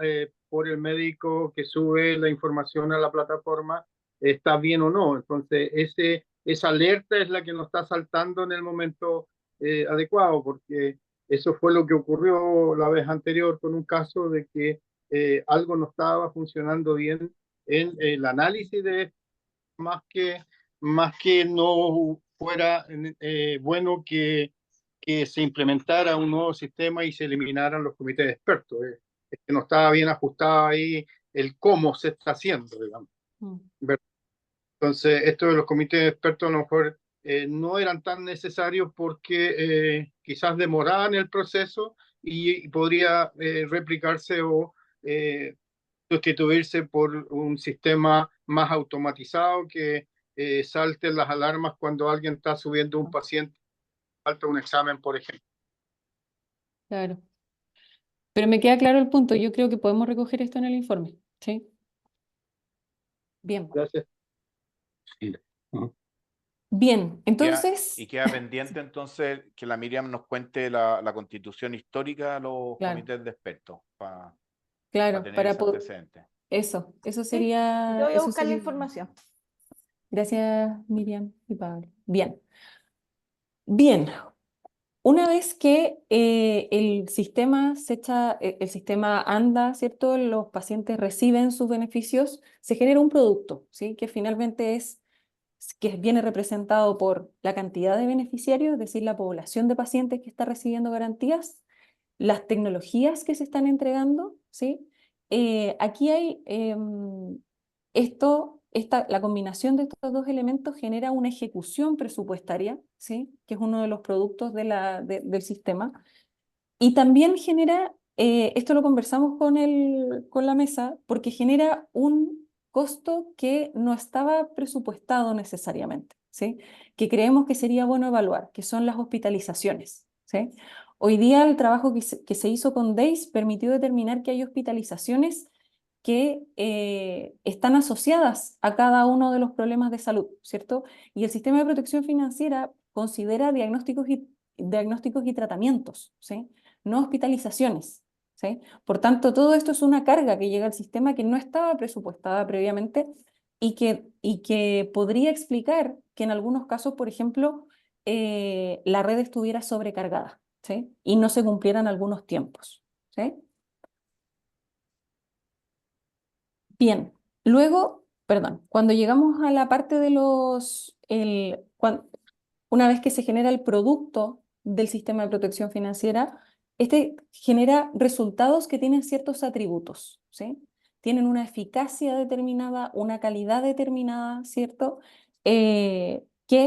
por el médico que sube la información a la plataforma está bien o no. Entonces, esa alerta es la que nos está saltando en el momento adecuado, porque eso fue lo que ocurrió la vez anterior con un caso de que algo no estaba funcionando bien en el análisis de más que no fuera bueno que se implementara un nuevo sistema y se eliminaran los comités de expertos. Es que no estaba bien ajustado ahí el cómo se está haciendo, digamos. Entonces, esto de los comités de expertos a lo mejor no eran tan necesarios porque quizás demoraban el proceso y podría replicarse o sustituirse por un sistema más automatizado que salten las alarmas cuando alguien está subiendo un paciente, falta un examen, por ejemplo. Claro. Pero me queda claro el punto. Yo creo que podemos recoger esto en el informe. ¿Sí? Bien. Gracias. Sí. Bien, Y entonces, queda pendiente entonces que la Miriam nos cuente la constitución histórica de los claro, comités de expertos para claro, tener para ese poder, antecedente. eso Sí, yo sería, voy a eso buscar la sería. información. Gracias, Miriam y Pablo. Bien, bien. Una vez que el sistema el sistema anda, ¿cierto? Los pacientes reciben sus beneficios, se genera un producto, ¿sí? Que finalmente que viene representado por la cantidad de beneficiarios, es decir, la población de pacientes que está recibiendo garantías, las tecnologías que se están entregando, ¿sí? Aquí hay la combinación de estos dos elementos genera una ejecución presupuestaria, ¿sí? Que es uno de los productos del sistema. Y también genera, esto lo conversamos con la mesa, porque genera un costo que no estaba presupuestado necesariamente, ¿sí? Que creemos que sería bueno evaluar, que son las hospitalizaciones, ¿sí? Hoy día el trabajo que se hizo con DAYS permitió determinar que hay hospitalizaciones que están asociadas a cada uno de los problemas de salud, ¿cierto? Y el sistema de protección financiera considera diagnósticos y tratamientos, ¿sí? No hospitalizaciones, ¿sí? Por tanto, todo esto es una carga que llega al sistema que no estaba presupuestada previamente y que podría explicar que en algunos casos, por ejemplo, la red estuviera sobrecargada, ¿sí? Y no se cumplieran algunos tiempos, ¿sí? Bien, luego, perdón, cuando llegamos a la parte de una vez que se genera el producto del sistema de protección financiera, este genera resultados que tienen ciertos atributos, ¿sí? Tienen una eficacia determinada, una calidad determinada, ¿cierto? Que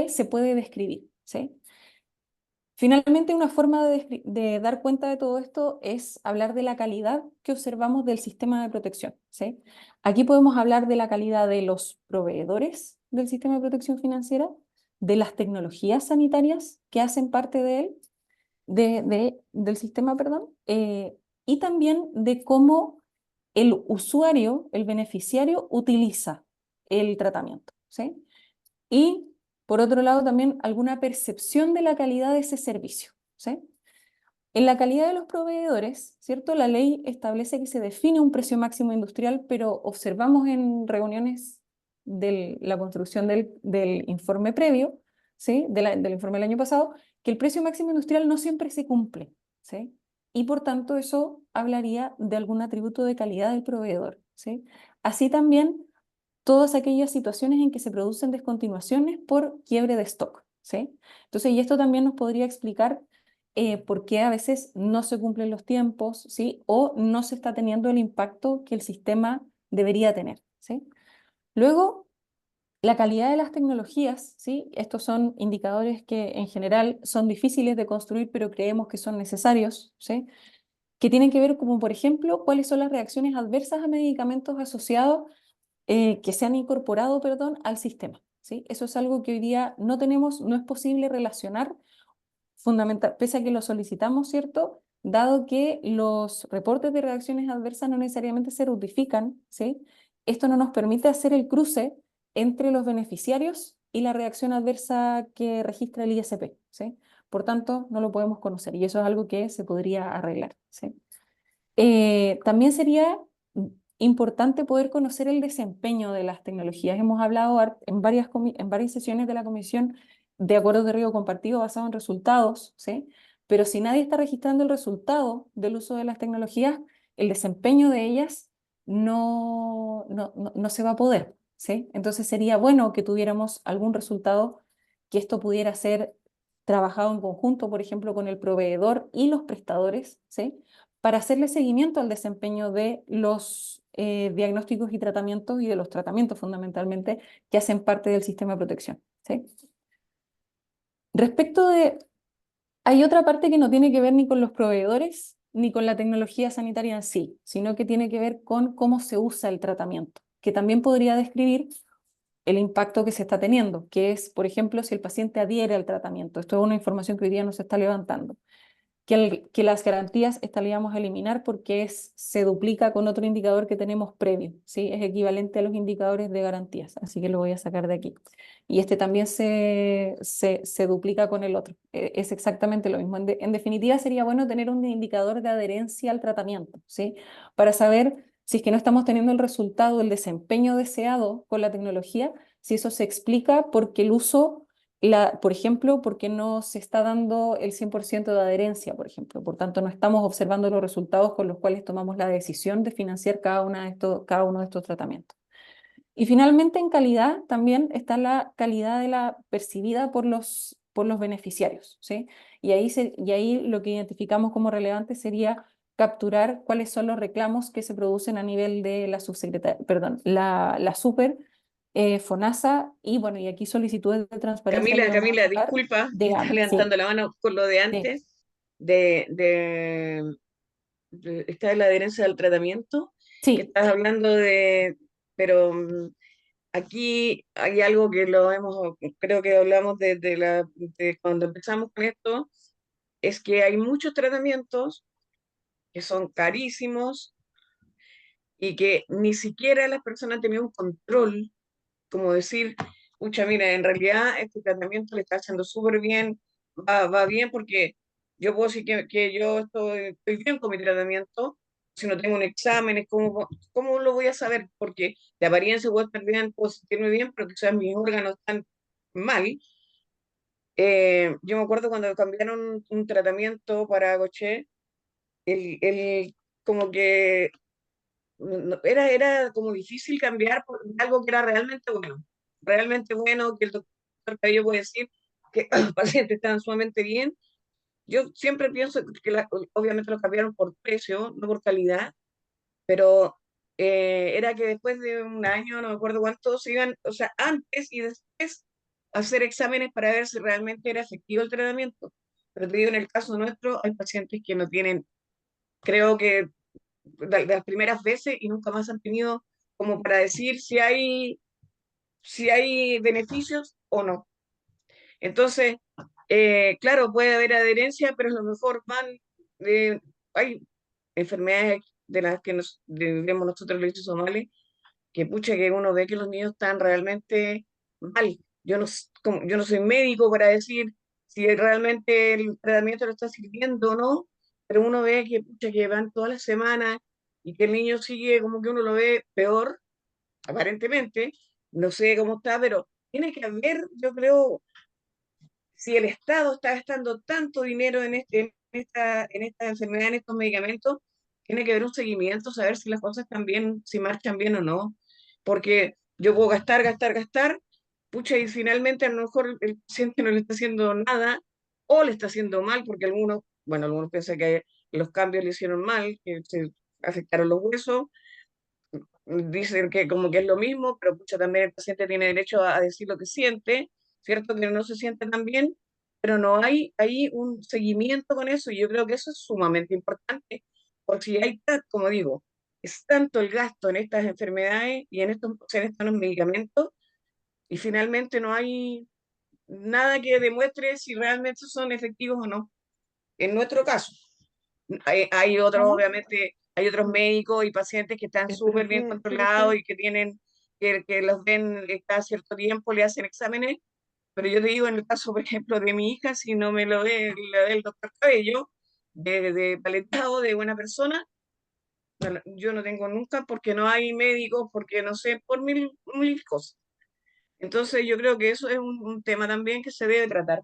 se puede describir, ¿sí? Finalmente, una forma de dar cuenta de todo esto es hablar de la calidad que observamos del sistema de protección, ¿sí? Aquí podemos hablar de la calidad de los proveedores del sistema de protección financiera, de las tecnologías sanitarias que hacen parte de él, del sistema, perdón, y también de cómo el usuario, el beneficiario, utiliza el tratamiento, ¿sí? Y por otro lado, también alguna percepción de la calidad de ese servicio, ¿sí? En la calidad de los proveedores, ¿cierto? La ley establece que se define un precio máximo industrial, pero observamos en reuniones de la construcción del informe previo, ¿sí? Del informe del año pasado, que el precio máximo industrial no siempre se cumple, ¿sí? Y por tanto eso hablaría de algún atributo de calidad del proveedor, ¿sí? Así también todas aquellas situaciones en que se producen descontinuaciones por quiebre de stock, ¿sí? Entonces, y esto también nos podría explicar por qué a veces no se cumplen los tiempos, ¿sí? O no se está teniendo el impacto que el sistema debería tener, ¿sí? Luego, la calidad de las tecnologías, ¿sí? Estos son indicadores que en general son difíciles de construir, pero creemos que son necesarios, ¿sí? Que tienen que ver como, por ejemplo, cuáles son las reacciones adversas a medicamentos asociados que se han incorporado, perdón, al sistema, ¿sí? Eso es algo que hoy día no tenemos, no es posible relacionar, pese a que lo solicitamos, ¿cierto? Dado que los reportes de reacciones adversas no necesariamente se rutifican, ¿sí? Esto no nos permite hacer el cruce entre los beneficiarios y la reacción adversa que registra el ISP, ¿sí? Por tanto, no lo podemos conocer y eso es algo que se podría arreglar, ¿sí? También sería importante poder conocer el desempeño de las tecnologías. Hemos hablado en varias sesiones de la comisión de acuerdos de riesgo compartido basado en resultados, ¿sí? Pero si nadie está registrando el resultado del uso de las tecnologías, el desempeño de ellas no se va a poder, ¿sí? Entonces sería bueno que tuviéramos algún resultado que esto pudiera ser trabajado en conjunto, por ejemplo, con el proveedor y los prestadores, ¿sí? Para hacerle seguimiento al desempeño de los diagnósticos y tratamientos y de los tratamientos fundamentalmente que hacen parte del sistema de protección, ¿sí? Respecto de, hay otra parte que no tiene que ver ni con los proveedores ni con la tecnología sanitaria en sí, sino que tiene que ver con cómo se usa el tratamiento, que también podría describir el impacto que se está teniendo, que es, por ejemplo, si el paciente adhiere al tratamiento. Esto es una información que hoy día no se está levantando. Que las garantías estaríamos a eliminar porque se duplica con otro indicador que tenemos previo, ¿sí? Es equivalente a los indicadores de garantías, así que lo voy a sacar de aquí. Y este también se duplica con el otro, es exactamente lo mismo. En definitiva, sería bueno tener un indicador de adherencia al tratamiento, ¿sí? Para saber si es que no estamos teniendo el resultado, el desempeño deseado con la tecnología, si eso se explica porque el uso por ejemplo, porque no se está dando el 100% de adherencia, por ejemplo. Por tanto, no estamos observando los resultados con los cuales tomamos la decisión de financiar cada uno de estos tratamientos. Y finalmente, en calidad, también está la calidad de la percibida por los beneficiarios, ¿sí? Y ahí lo que identificamos como relevante sería capturar cuáles son los reclamos que se producen a nivel de la subsecretaría, perdón, la super FONASA, y bueno, y aquí solicitudes de transparencia que vamos a Camila, sacar. disculpa que estás Dígame, sí, levantando la mano con lo de sí, antes, de, de, está de la adherencia al tratamiento, que sí, estás hablando de, pero aquí hay algo que creo que hablamos de cuando empezamos con esto, es que hay muchos tratamientos que son carísimos y que ni siquiera las personas tenían un control, como decir, pucha, mira, en realidad este tratamiento le está haciendo súper bien, va bien porque yo puedo decir que yo estoy bien con mi tratamiento, si no tengo un examen, ¿cómo lo voy a saber? Porque de apariencia puedo estar bien, puedo sentirme bien, pero quizás mis órganos están mal. Yo me acuerdo cuando cambiaron un tratamiento para Gaucher, como que era como difícil cambiar por algo que era realmente bueno, que el doctor Cabello puede decir que los pacientes estaban sumamente bien. Yo siempre pienso que obviamente lo cambiaron por precio, no por calidad, pero era que después de un año, no me acuerdo cuántos, iban, o sea, antes y después, hacer exámenes para ver si realmente era efectivo el tratamiento. Pero te digo, en el caso nuestro, hay pacientes que no tienen, creo que de las primeras veces y nunca más han tenido como para decir si hay beneficios o no. Entonces, claro, puede haber adherencia, pero a lo mejor hay enfermedades de las que vemos nosotros los lisosomales, que pucha que uno ve que los niños están realmente mal. Yo no soy médico para decir si realmente el tratamiento lo está sirviendo o no, pero uno ve que pucha que van todas las semanas y que el niño sigue como que uno lo ve peor, aparentemente, no sé cómo está, pero tiene que haber, yo creo, si el Estado está gastando tanto dinero en esta enfermedad, en estos medicamentos, tiene que haber un seguimiento, saber si las cosas están bien, si marchan bien o no. Porque yo puedo gastar, pucha, y finalmente a lo mejor el paciente no le está haciendo nada o le está haciendo mal, porque algunos piensan que los cambios le hicieron mal, que se afectaron los huesos, dicen que como que es lo mismo, pero pucha, también el paciente tiene derecho a decir lo que siente, ¿cierto? Que no se siente tan bien, pero no hay ahí un seguimiento con eso y yo creo que eso es sumamente importante, porque si como digo, es tanto el gasto en estas enfermedades y en estos medicamentos y finalmente no hay nada que demuestre si realmente son efectivos o no, en nuestro caso. Hay otros, ¿Cómo? obviamente, hay otros médicos y pacientes que están súper bien controlados y que que los ven cada cierto tiempo, le hacen exámenes, pero yo te digo, en el caso, por ejemplo, de mi hija, si no me lo ve el doctor Cabello, de paletado, de buena persona, bueno, yo no tengo nunca porque no hay médicos, porque no sé, por mil cosas. Entonces yo creo que eso es un tema también que se debe tratar.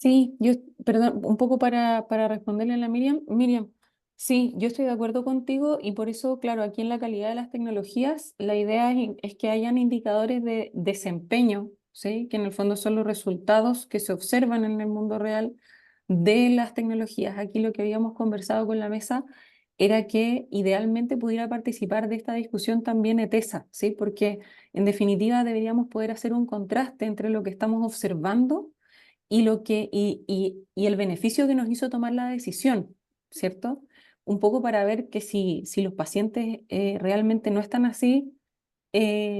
sí, perdón, un poco para responderle a la Miriam. Miriam, sí, yo estoy de acuerdo contigo y por eso, claro, aquí en la calidad de las tecnologías, la idea es que hayan indicadores de desempeño ¿sí? Que en el fondo son los resultados que se observan en el mundo real de las tecnologías. Aquí lo que habíamos conversado con la mesa era que idealmente pudiera participar de esta discusión también ETESA, ¿sí? Porque en definitiva deberíamos poder hacer un contraste entre lo que estamos observando y, y el beneficio que nos hizo tomar la decisión, ¿cierto? Un poco para ver que si los pacientes realmente no están así,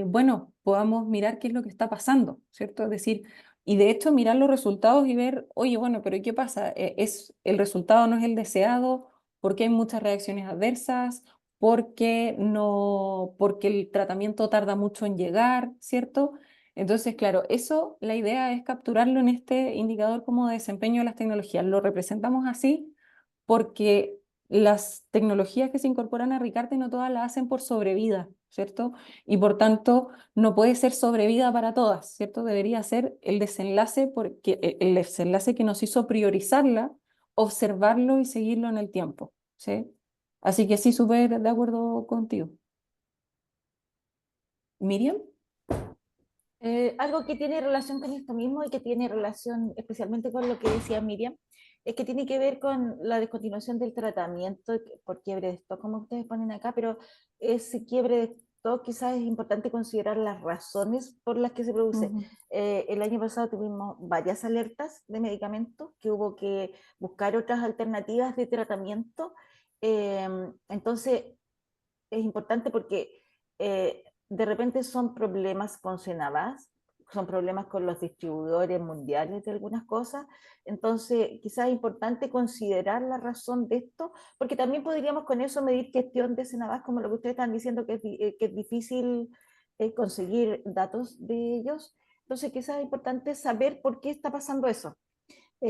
bueno, podamos mirar qué es lo que está pasando, ¿cierto? Es decir, y de hecho mirar los resultados y ver, oye, bueno, pero ¿y qué pasa? El resultado no es el deseado, porque hay muchas reacciones adversas, porque no, porque el tratamiento tarda mucho en llegar, ¿cierto? Entonces, claro, eso, la idea es capturarlo en este indicador como de desempeño de las tecnologías. Lo representamos así porque las tecnologías que se incorporan a Ricarte no todas las hacen por sobrevida, ¿cierto? Y por tanto no puede ser sobrevida para todas, ¿cierto? Debería ser el desenlace, porque, el desenlace que nos hizo priorizarla, observarlo y seguirlo en el tiempo, ¿sí? Así que sí, súper de acuerdo contigo. Miriam. Algo que tiene relación con esto mismo y que tiene relación especialmente con lo que decía Miriam, es que tiene que ver con la descontinuación del tratamiento por quiebre de stock, como ustedes ponen acá, pero ese quiebre de stock quizás es importante considerar las razones por las que se produce. El año pasado tuvimos varias alertas de medicamentos que hubo que buscar otras alternativas de tratamiento. Entonces, es importante porque de repente son problemas con Senabas, son problemas con los distribuidores mundiales de algunas cosas, entonces quizás es importante considerar la razón de esto, porque también podríamos con eso medir gestión de Senabas, como lo que ustedes están diciendo que es difícil conseguir datos de ellos, entonces quizás es importante saber por qué está pasando eso.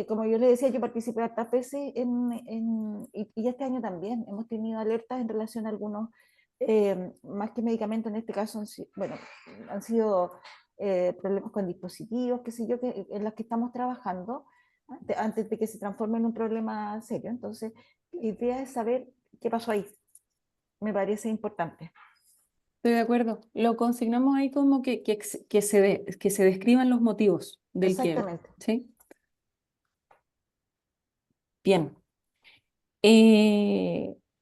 Como yo les decía, yo participé hartas veces y este año también hemos tenido alertas en relación a algunos, más que medicamentos, en este caso, bueno, han sido problemas con dispositivos, qué sé yo, en los que estamos trabajando antes de que se transforme en un problema serio. Entonces, la idea es saber qué pasó ahí. Me parece importante. Estoy de acuerdo. Lo consignamos ahí como que se describan los motivos del quiebre, Exactamente. ¿sí? Bien.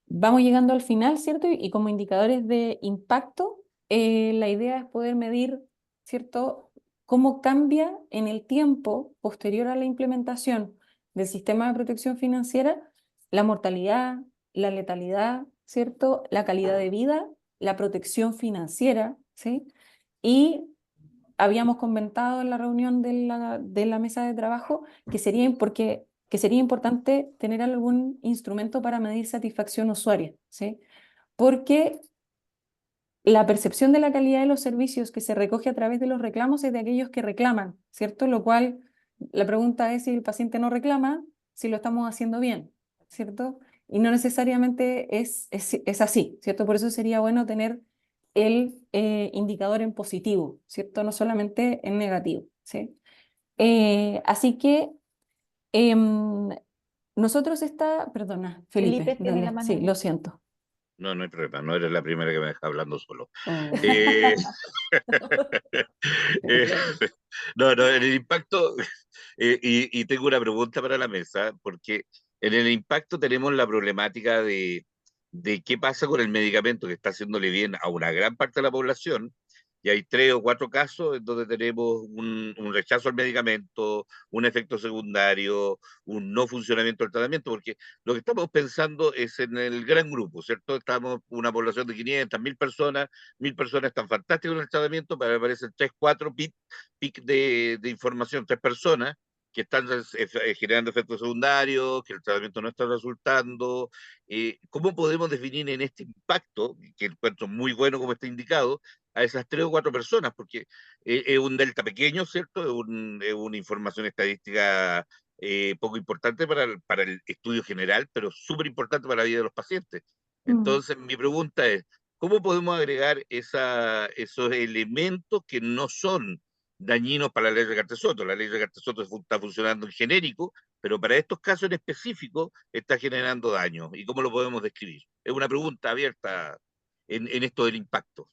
Vamos llegando al final, ¿cierto? Y como indicadores de impacto, la idea es poder medir, ¿cierto? Cómo cambia en el tiempo posterior a la implementación del sistema de protección financiera la mortalidad, la letalidad, ¿cierto? La calidad de vida, la protección financiera, ¿sí? Y habíamos comentado en la reunión de la mesa de trabajo que sería importante tener algún instrumento para medir satisfacción usuaria, ¿sí? Porque la percepción de la calidad de los servicios que se recoge a través de los reclamos es de aquellos que reclaman, ¿cierto? Lo cual, la pregunta es si el paciente no reclama, si lo estamos haciendo bien, ¿cierto? Y no necesariamente es así, ¿cierto? Por eso sería bueno tener el indicador en positivo, ¿cierto? No solamente en negativo, ¿sí? Así que em, nosotros perdona, Felipe, Felipe tiene la dale, mano sí, ahí. lo siento. No, no hay problema, no eres la primera que me deja hablando solo. Oh. Eh, eh, no, no, en el impacto, y tengo una pregunta para la mesa, porque en el impacto tenemos la problemática de qué pasa con el medicamento que está haciéndole bien a una gran parte de la población, y hay 3 o 4 casos en donde tenemos un rechazo al medicamento, un efecto secundario, un no funcionamiento del tratamiento, porque lo que estamos pensando es en el gran grupo, ¿cierto? Estamos una población de 500, 1000 personas están fantásticos en el tratamiento, pero aparecen 3, 4 pic de información, 3 personas que están generando efectos secundarios, que el tratamiento no está resultando. ¿Cómo podemos definir en este impacto, que encuentro muy bueno como está indicado, a esas 3 o 4 personas? Porque es un delta pequeño, ¿cierto? Es una información estadística poco importante para el estudio general, pero súper importante para la vida de los pacientes. Entonces, mi pregunta es, ¿cómo podemos agregar esos elementos que no son dañinos para la ley de Cartesoto? La ley de Cartesoto está funcionando en genérico, pero para estos casos en específico está generando daño. ¿Y cómo lo podemos describir? Es una pregunta abierta en esto del impacto.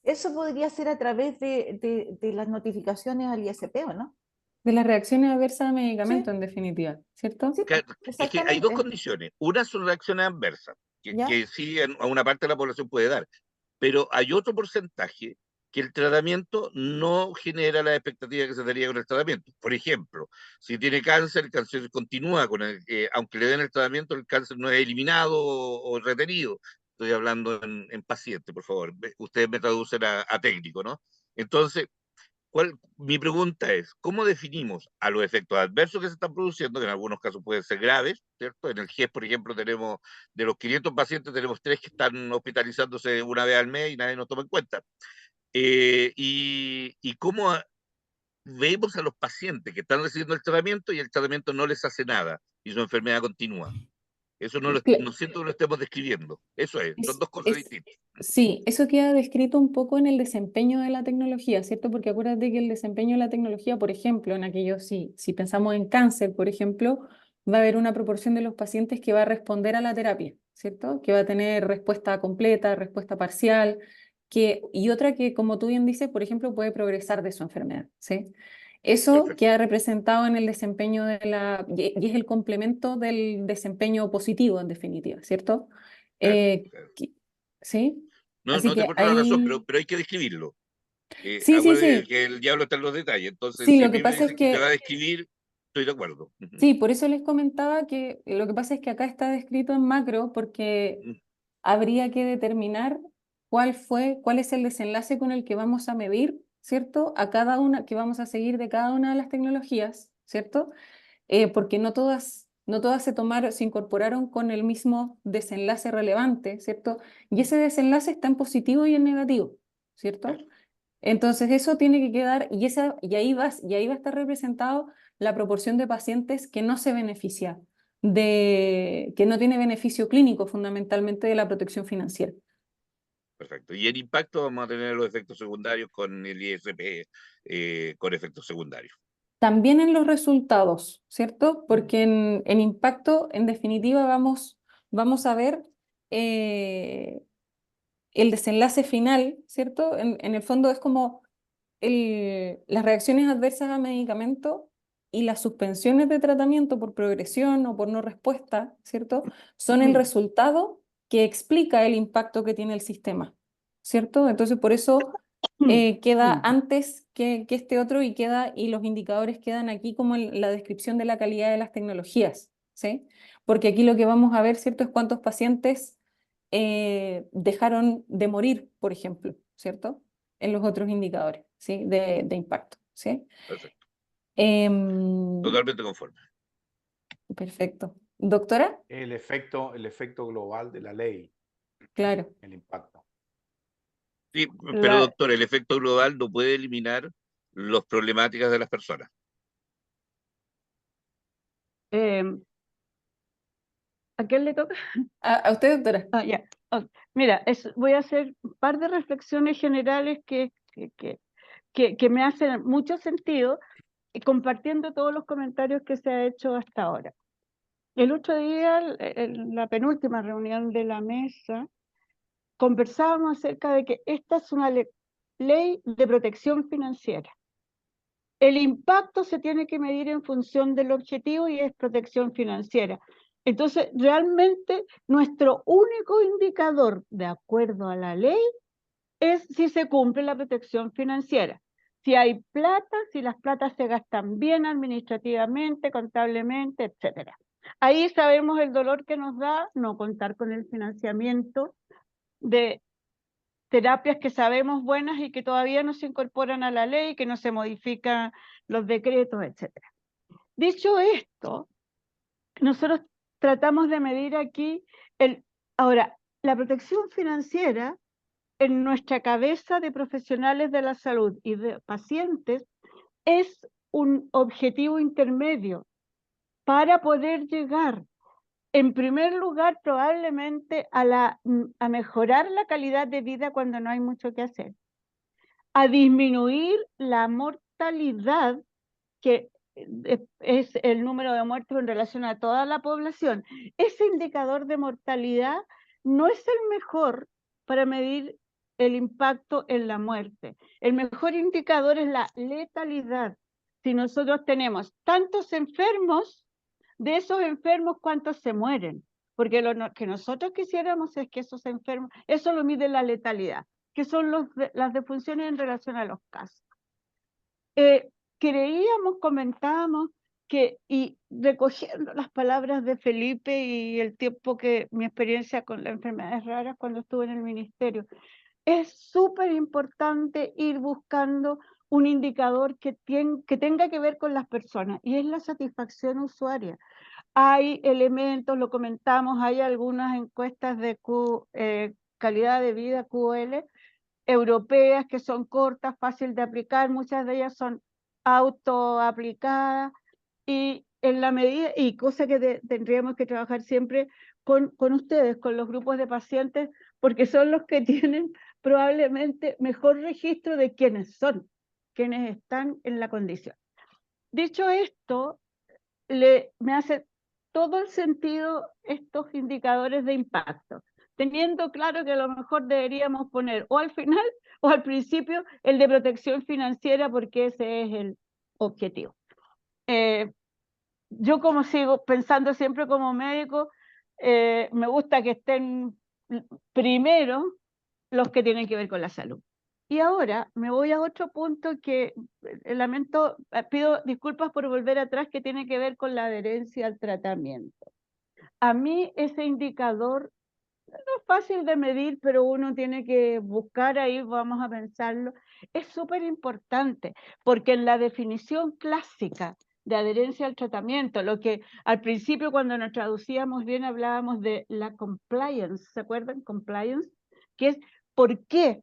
Eso podría ser a través de las notificaciones al ISP, ¿o no? De las reacciones adversas a Sí, medicamentos, en definitiva, ¿cierto? sí, Que- pues, Es que hay dos exactamente. condiciones. Una son reacciones adversas, ¿Ya? que sí a una parte de la población puede dar, pero hay otro porcentaje que el tratamiento no genera la expectativa que se daría con el tratamiento. Por ejemplo, si tiene cáncer, el cáncer continúa con aunque le den el tratamiento, el cáncer no es eliminado o retenido. Estoy hablando en paciente, por favor. Ustedes me traducen a técnico, ¿no? Entonces, mi pregunta es, ¿cómo definimos a los efectos adversos que se están produciendo, que en algunos casos pueden ser graves, ¿cierto? En el GES, por ejemplo, tenemos, de los 500 pacientes, tenemos 3 que están hospitalizándose una vez al mes y nadie nos toma en cuenta. Y cómo vemos a los pacientes que están recibiendo el tratamiento y el tratamiento no les hace nada y su enfermedad continúa. Eso Cla- no siento que lo estemos describiendo. Eso son dos cosas es, distintas. sí, eso queda descrito un poco en el desempeño de la tecnología, ¿cierto? Porque acuérdate que el desempeño de la tecnología, por ejemplo, en aquellos, si pensamos en cáncer, por ejemplo, va a haber una proporción de los pacientes que va a responder a la terapia, ¿cierto? Que va a tener respuesta completa, respuesta parcial, y otra que, como tú bien dices, por ejemplo, puede progresar de su enfermedad, ¿sí? Eso Perfecto. queda representado en el desempeño y es el complemento del desempeño positivo, en definitiva, ¿cierto? Claro, Eh, claro. ¿Sí? No, Así no te que encuentro la razón, ahí, pero hay que describirlo. sí, sí, Acuérdate sí, que el diablo está en los detalles. Entonces, sí, si a lo que mí me pasa es dicen que se va a que, describir, estoy de acuerdo. Ujú. sí, por eso les comentaba que lo que pasa es que acá está descrito en macro porque habría que determinar cuál es el desenlace con el que vamos a medir, ¿cierto? A cada una, que vamos a seguir de cada una de las tecnologías, ¿cierto? Porque no todas se incorporaron con el mismo desenlace relevante, ¿cierto? Y ese desenlace está en positivo y en negativo, ¿cierto? Claro, Entonces eso tiene que quedar, y ahí va a estar representado la proporción de pacientes que no se beneficia, que no tiene beneficio clínico fundamentalmente de la protección financiera. perfecto. Y en impacto vamos a tener los efectos secundarios con el ISP, con efectos secundarios. También en los resultados, ¿cierto? Porque en impacto, en definitiva, vamos a ver eh, el desenlace final, ¿cierto? En el fondo es como las reacciones adversas a medicamento y las suspensiones de tratamiento por progresión o por no respuesta, ¿cierto? Son el resultado que explica el impacto que tiene el sistema, ¿cierto? Entonces, por eso queda antes que este otro y los indicadores quedan aquí como en la descripción de la calidad de las tecnologías, ¿sí? Porque aquí lo que vamos a ver, ¿cierto? Es cuántos pacientes dejaron de morir, por ejemplo, ¿cierto? En los otros indicadores, ¿sí? De impacto, ¿sí? Perfecto. Em, Totalmente conforme. Perfecto. ¿Doctora? El efecto global de la ley, Claro. el impacto. Sí, pero La, doctor, el efecto global no puede eliminar las problemáticas de las personas. em, ¿A quién le toca? A usted, doctora. Ah, ya. Ok. Mira, voy a hacer un par de reflexiones generales que me hacen mucho sentido y compartiendo todos los comentarios que se ha hecho hasta ahora. El otro día, en la penúltima reunión de la mesa, conversábamos acerca de que esta es una ley de protección financiera. El impacto se tiene que medir en función del objetivo y es protección financiera. Entonces, realmente nuestro único indicador, de acuerdo a la ley, es si se cumple la protección financiera. Si hay plata, si las platas se gastan bien administrativamente, contablemente, etcétera. Ahí sabemos el dolor que nos da no contar con el financiamiento de terapias que sabemos buenas y que todavía no se incorporan a la ley, que no se modifican los decretos, etcétera. Dicho esto, nosotros tratamos de medir aquí ahora, la protección financiera en nuestra cabeza de profesionales de la salud y de pacientes es un objetivo intermedio para poder llegar, en primer lugar, probablemente a mejorar la calidad de vida cuando no hay mucho que hacer, a disminuir la mortalidad, que es el número de muertos en relación a toda la población. Ese indicador de mortalidad no es el mejor para medir el impacto en la muerte. El mejor indicador es la letalidad. Si nosotros tenemos tantos enfermos, de esos enfermos, ¿cuántos se mueren? Porque lo que nosotros quisiéramos es que esos enfermos, eso lo mide la letalidad, que son las defunciones en relación a los casos. Creíamos, comentábamos, que, y recogiendo las palabras de Felipe y el tiempo que mi experiencia con las enfermedades raras cuando estuve en el ministerio, es súper importante ir buscando un indicador que tenga que ver con las personas, y es la satisfacción usuaria. Hay elementos, lo comentamos, hay algunas encuestas de calidad de vida, QL, europeas, que son cortas, fácil de aplicar, muchas de ellas son autoaplicadas, y en la medida, y cosa que tendríamos que trabajar siempre con ustedes, con los grupos de pacientes, porque son los que tienen probablemente mejor registro de quiénes son, quienes están en la condición. Dicho esto, me hace todo el sentido estos indicadores de impacto, teniendo claro que a lo mejor deberíamos poner o al final o al principio el de protección financiera, porque ese es el objetivo. Yo, como sigo pensando siempre como médico, me gusta que estén primero los que tienen que ver con la salud. Y ahora me voy a otro punto que lamento, pido disculpas por volver atrás, que tiene que ver con la adherencia al tratamiento. A mí ese indicador no es fácil de medir, pero uno tiene que buscar ahí, vamos a pensarlo. Es súper importante, porque en la definición clásica de adherencia al tratamiento, lo que al principio cuando nos traducíamos bien hablábamos de la compliance, ¿se acuerdan? Compliance, que es ¿por qué?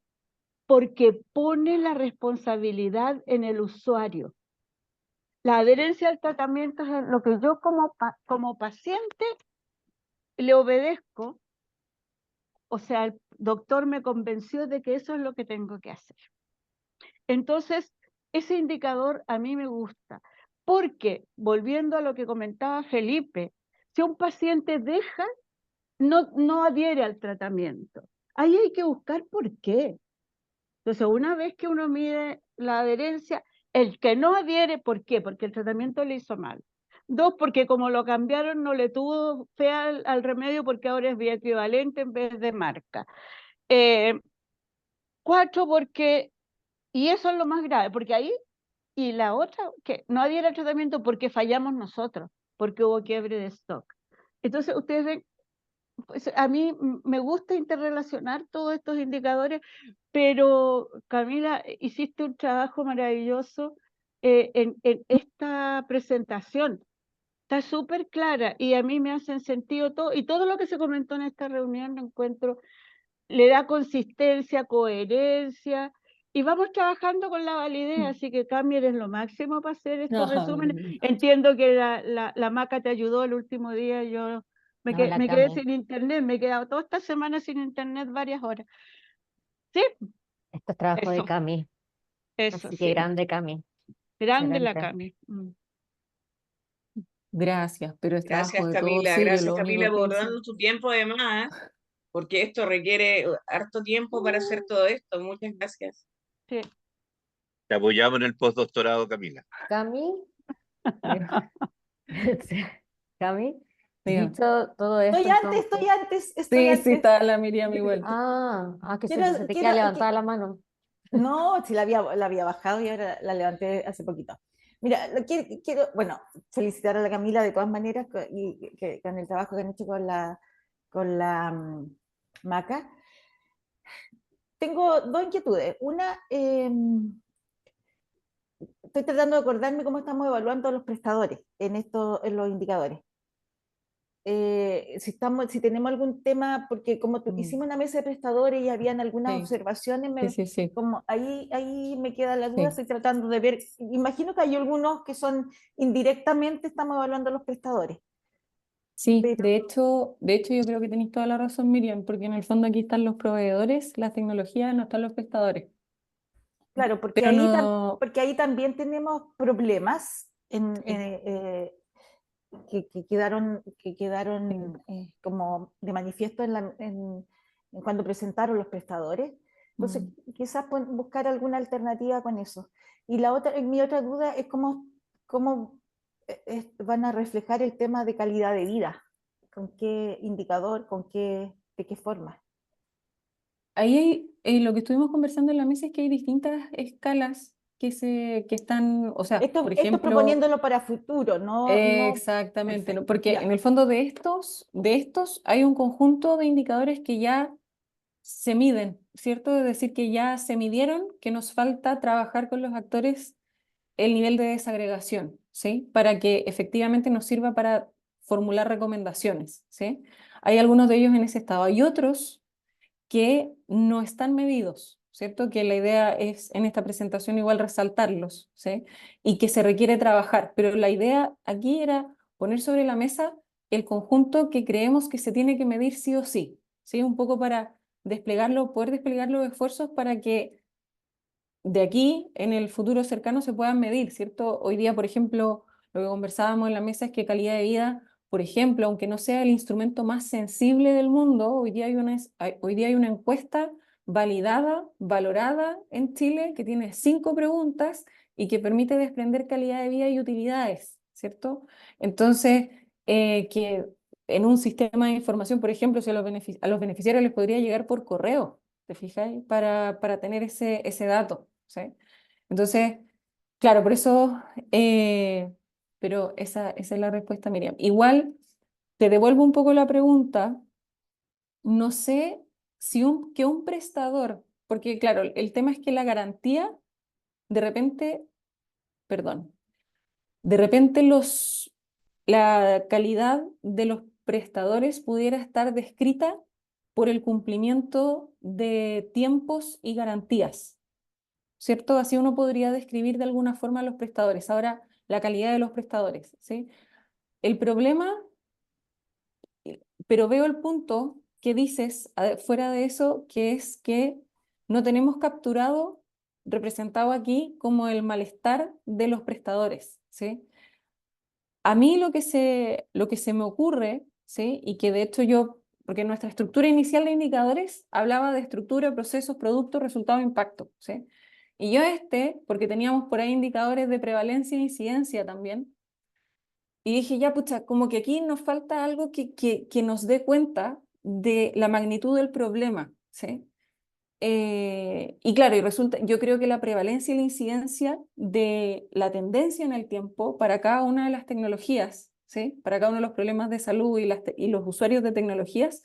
Porque pone la responsabilidad en el usuario. La adherencia al tratamiento es lo que yo como paciente le obedezco, o sea, el doctor me convenció de que eso es lo que tengo que hacer. Entonces, ese indicador a mí me gusta, porque, volviendo a lo que comentaba Felipe, si un paciente deja, no adhiere al tratamiento, ahí hay que buscar por qué. Entonces, una vez que uno mide la adherencia, el que no adhiere, ¿por qué? Porque el tratamiento le hizo mal. 2, porque como lo cambiaron, no le tuvo fe al remedio, porque ahora es bioequivalente en vez de marca. 4, porque, y eso es lo más grave, porque ahí, y la otra, que no adhiere al tratamiento porque fallamos nosotros, porque hubo quiebre de stock. Entonces, ustedes ven, pues, a mí me gusta interrelacionar todos estos indicadores, pero Camila, hiciste un trabajo maravilloso en esta presentación. Está súper clara y a mí me hacen sentido todo, y todo lo que se comentó en esta reunión lo encuentro, le da consistencia, coherencia, y vamos trabajando con la validez, así que Cami, eres lo máximo para hacer estos resúmenes. Entiendo que la Maca te ayudó el último día, yo me No, la quedé Cami. sin internet, me he quedado toda esta semana sin internet varias horas. Sí, Esto es trabajo de eso, Cami. eso, Así que sí. grande Cami. Grande la Excelente. Cami. Gracias, pero es trabajo Gracias, de todos, Camila. sí, yo Gracias, lo Camila, único que por hice. darnos tu tiempo además, porque esto requiere harto tiempo para hacer todo esto. Muchas gracias. Sí. Te apoyamos en el postdoctorado, Camila. Cami, mira, sí, Cami, Dígame. dicho todo esto, Estoy antes, entonces. estoy antes, estoy Sí, sí, antes. está la Miriam igual. Que Quiero, se te quiero, queda levantada la mano. No, si la había bajado y ahora la levanté hace poquito. Mira, quiero, bueno, felicitar a la Camila de todas maneras y con el trabajo que han hecho con la Maca. Tengo dos inquietudes. Una, estoy tratando de acordarme cómo estamos evaluando a los prestadores en los indicadores. Si tenemos algún tema, porque como hicimos una mesa de prestadores y habían algunas Sí, observaciones, sí. como ahí me queda la duda, Sí. estoy tratando de ver, imagino que hay algunos que son indirectamente, estamos evaluando a los prestadores, Sí, pero de hecho yo creo que tenéis toda la razón, Miriam, porque en el fondo aquí están los proveedores, las tecnologías, no están los prestadores. claro, Pero no, porque ahí también tenemos problemas que quedaron como de manifiesto cuando presentaron los prestadores. Entonces, Mm. quizás buscar alguna alternativa con eso. Y mi otra duda es cómo van a reflejar el tema de calidad de vida, con qué indicador, de qué forma. Ahí hay, lo que estuvimos conversando en la mesa es que hay distintas escalas que están, o sea, por Esto ejemplo, proponiéndolo para futuro, no, exactamente, ¿no? perfecto, Porque en ya. el fondo de estos hay un conjunto de indicadores que ya se miden, ¿cierto? Es decir, que ya se midieron, que nos falta trabajar con los actores el nivel de desagregación, ¿sí? Para que efectivamente nos sirva para formular recomendaciones, ¿sí? Hay algunos de ellos en ese estado. Hay otros que no están medidos, ¿cierto? Que la idea es en esta presentación igual resaltarlos, ¿sí? Y que se requiere trabajar, pero la idea aquí era poner sobre la mesa el conjunto que creemos que se tiene que medir sí o sí, ¿sí? Un poco para desplegarlo, poder desplegar los esfuerzos para que de aquí en el futuro cercano se puedan medir, ¿cierto? Hoy día, por ejemplo, lo que conversábamos en la mesa es que calidad de vida, por ejemplo, aunque no sea el instrumento más sensible del mundo, hoy día hay una encuesta validada, valorada en Chile, que tiene 5 preguntas y que permite desprender calidad de vida y utilidades, ¿cierto? Entonces, que en un sistema de información, por ejemplo, si a los beneficiarios les podría llegar por correo, ¿te fijáis? Para tener ese dato, ¿sí? Entonces, claro, por eso, pero esa es la respuesta, Miriam. Igual, te devuelvo un poco la pregunta, no sé si que un prestador, porque claro, el tema es que la garantía, de repente, perdón, de repente la calidad de los prestadores pudiera estar descrita por el cumplimiento de tiempos y garantías, ¿cierto? Así uno podría describir de alguna forma a los prestadores. Ahora, la calidad de los prestadores, ¿sí? El problema, pero veo el punto que dices fuera de eso, que es que no tenemos capturado, representado aquí como el malestar de los prestadores, ¿sí? A mí lo que se me ocurre, ¿sí? Y que de hecho porque nuestra estructura inicial de indicadores hablaba de estructura, procesos, productos, resultado, impacto, ¿sí? Y yo porque teníamos por ahí indicadores de prevalencia e incidencia también, y dije, ya, pucha, como que aquí nos falta algo que nos dé cuenta de la magnitud del problema, ¿sí? Y claro, yo creo que la prevalencia y la incidencia de la tendencia en el tiempo para cada una de las tecnologías, ¿sí? Para cada uno de los problemas de salud y los usuarios de tecnologías,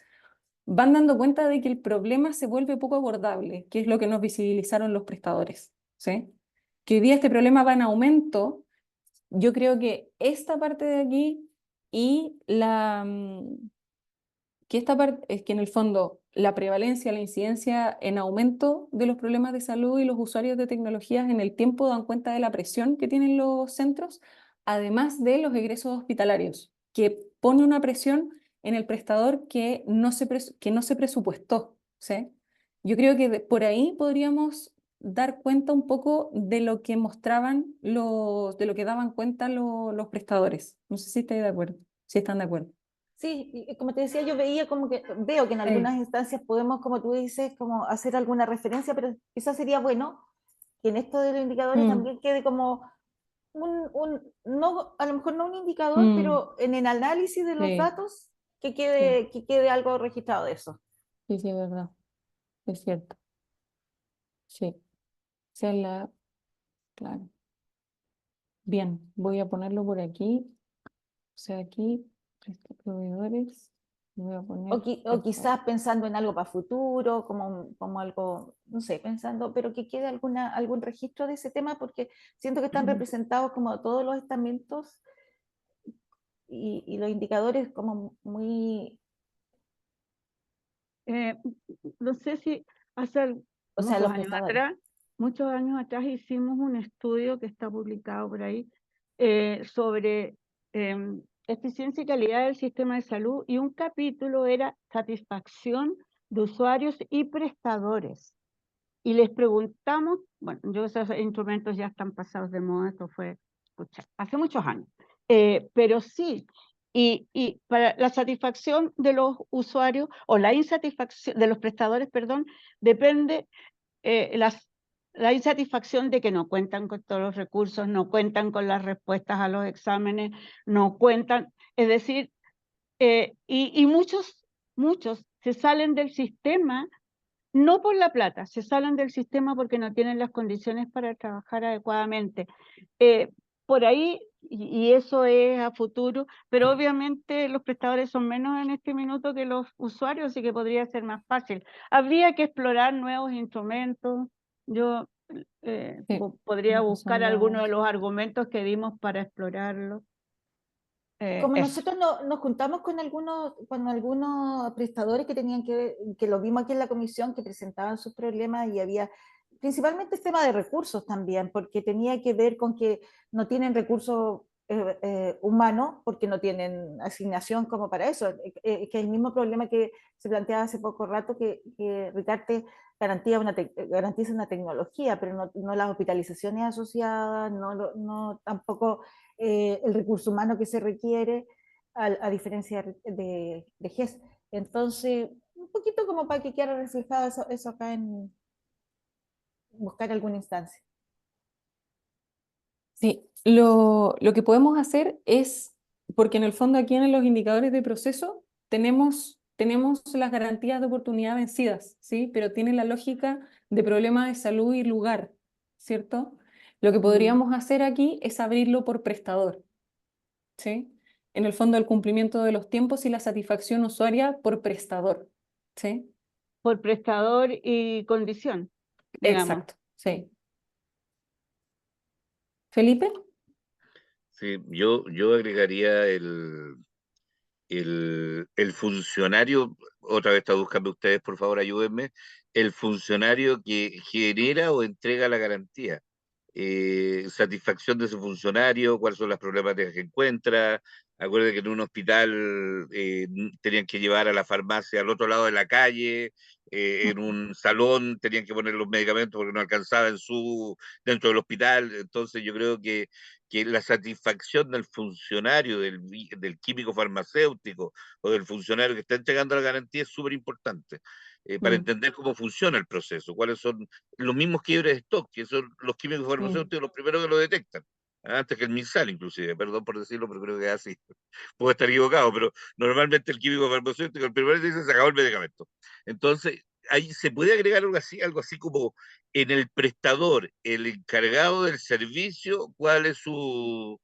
van dando cuenta de que el problema se vuelve poco abordable, que es lo que nos visibilizaron los prestadores, ¿sí? Que hoy día este problema va en aumento. Yo creo que esta parte de aquí y que esta parte es que en el fondo la prevalencia, la incidencia en aumento de los problemas de salud y los usuarios de tecnologías en el tiempo dan cuenta de la presión que tienen los centros, además de los egresos hospitalarios, que pone una presión en el prestador que no se presupuestó, ¿sí? Yo creo que por ahí podríamos dar cuenta un poco de lo que mostraban de lo que daban cuenta los prestadores. No sé si estáis de acuerdo, si están de acuerdo. Sí, y como te decía, veo que en algunas instancias podemos, como tú dices, como hacer alguna referencia, pero quizás sería bueno que en esto de los indicadores también quede como no, a lo mejor no un indicador, pero en el análisis de los Sí, datos que sí, quede algo registrado de eso. sí, sí, es verdad, es cierto. Sí, esa es claro. Bien, voy a ponerlo por aquí. O sea, aquí, proveedores, voy a poner O quizás pensando en algo para futuro, como algo, no sé, pensando, pero que quede algún registro de ese tema, porque siento que están representados como todos los estamentos y los indicadores como muy, No sé si hace o sea, los prestadores. muchos años atrás hicimos un estudio que está publicado por ahí sobre eficiencia y calidad del sistema de salud, y un capítulo era satisfacción de usuarios y prestadores. Y les preguntamos, bueno, esos instrumentos ya están pasados de moda, esto fue hace muchos años, pero sí, y para la satisfacción de los usuarios o la insatisfacción de los prestadores, perdón, depende la insatisfacción de que no cuentan con todos los recursos, no cuentan con las respuestas a los exámenes, no cuentan, es decir, y muchos se salen del sistema, no por la plata, se salen del sistema porque no tienen las condiciones para trabajar adecuadamente. Por ahí, y eso es a futuro, pero obviamente los prestadores son menos en este minuto que los usuarios, así que podría ser más fácil. Habría que explorar nuevos instrumentos. Yo Sí, podría esos buscar son algunos los... de los argumentos que dimos para explorarlo. Como Eso. nosotros nos juntamos con algunos prestadores que tenían que lo vimos aquí en la comisión, que presentaban sus problemas y había principalmente el tema de recursos también, porque tenía que ver con que no tienen recursos humanos, porque no tienen asignación como para eso, que es el mismo problema que se planteaba hace poco rato, que Ricarte garantiza una tecnología, pero no las hospitalizaciones asociadas, no tampoco el recurso humano que se requiere, a diferencia de GES. Entonces, un poquito como para que quede reflejado eso acá en buscar alguna instancia. Sí, lo que podemos hacer es, porque en el fondo aquí en los indicadores de proceso tenemos las garantías de oportunidad vencidas, ¿sí? Pero tiene la lógica de problema de salud y lugar, ¿cierto? Lo que podríamos hacer aquí es abrirlo por prestador, ¿sí? En el fondo el cumplimiento de los tiempos y la satisfacción usuaria por prestador, ¿sí? Por prestador y condición, digamos. Exacto, sí. ¿Felipe? Sí, yo agregaría el funcionario, otra vez traduzcanme ustedes, por favor, ayúdenme, el funcionario que genera o entrega la garantía. Satisfacción de su funcionario, cuáles son las problemáticas que encuentra. Acuérdense que en un hospital tenían que llevar a la farmacia al otro lado de la calle, en un salón tenían que poner los medicamentos porque no alcanzaba dentro del hospital. Entonces yo creo que la satisfacción del funcionario, del químico farmacéutico o del funcionario que está entregando la garantía es súper importante para entender cómo funciona el proceso, cuáles son los mismos quiebres de stock, que son los químicos farmacéuticos los primeros que lo detectan, antes que el MinSal inclusive, perdón por decirlo, pero creo que es así. Puedo estar equivocado, pero normalmente el químico farmacéutico el primero que dice se acabó el medicamento. Entonces, ahí se puede agregar algo así como en el prestador, el encargado del servicio, cuál es su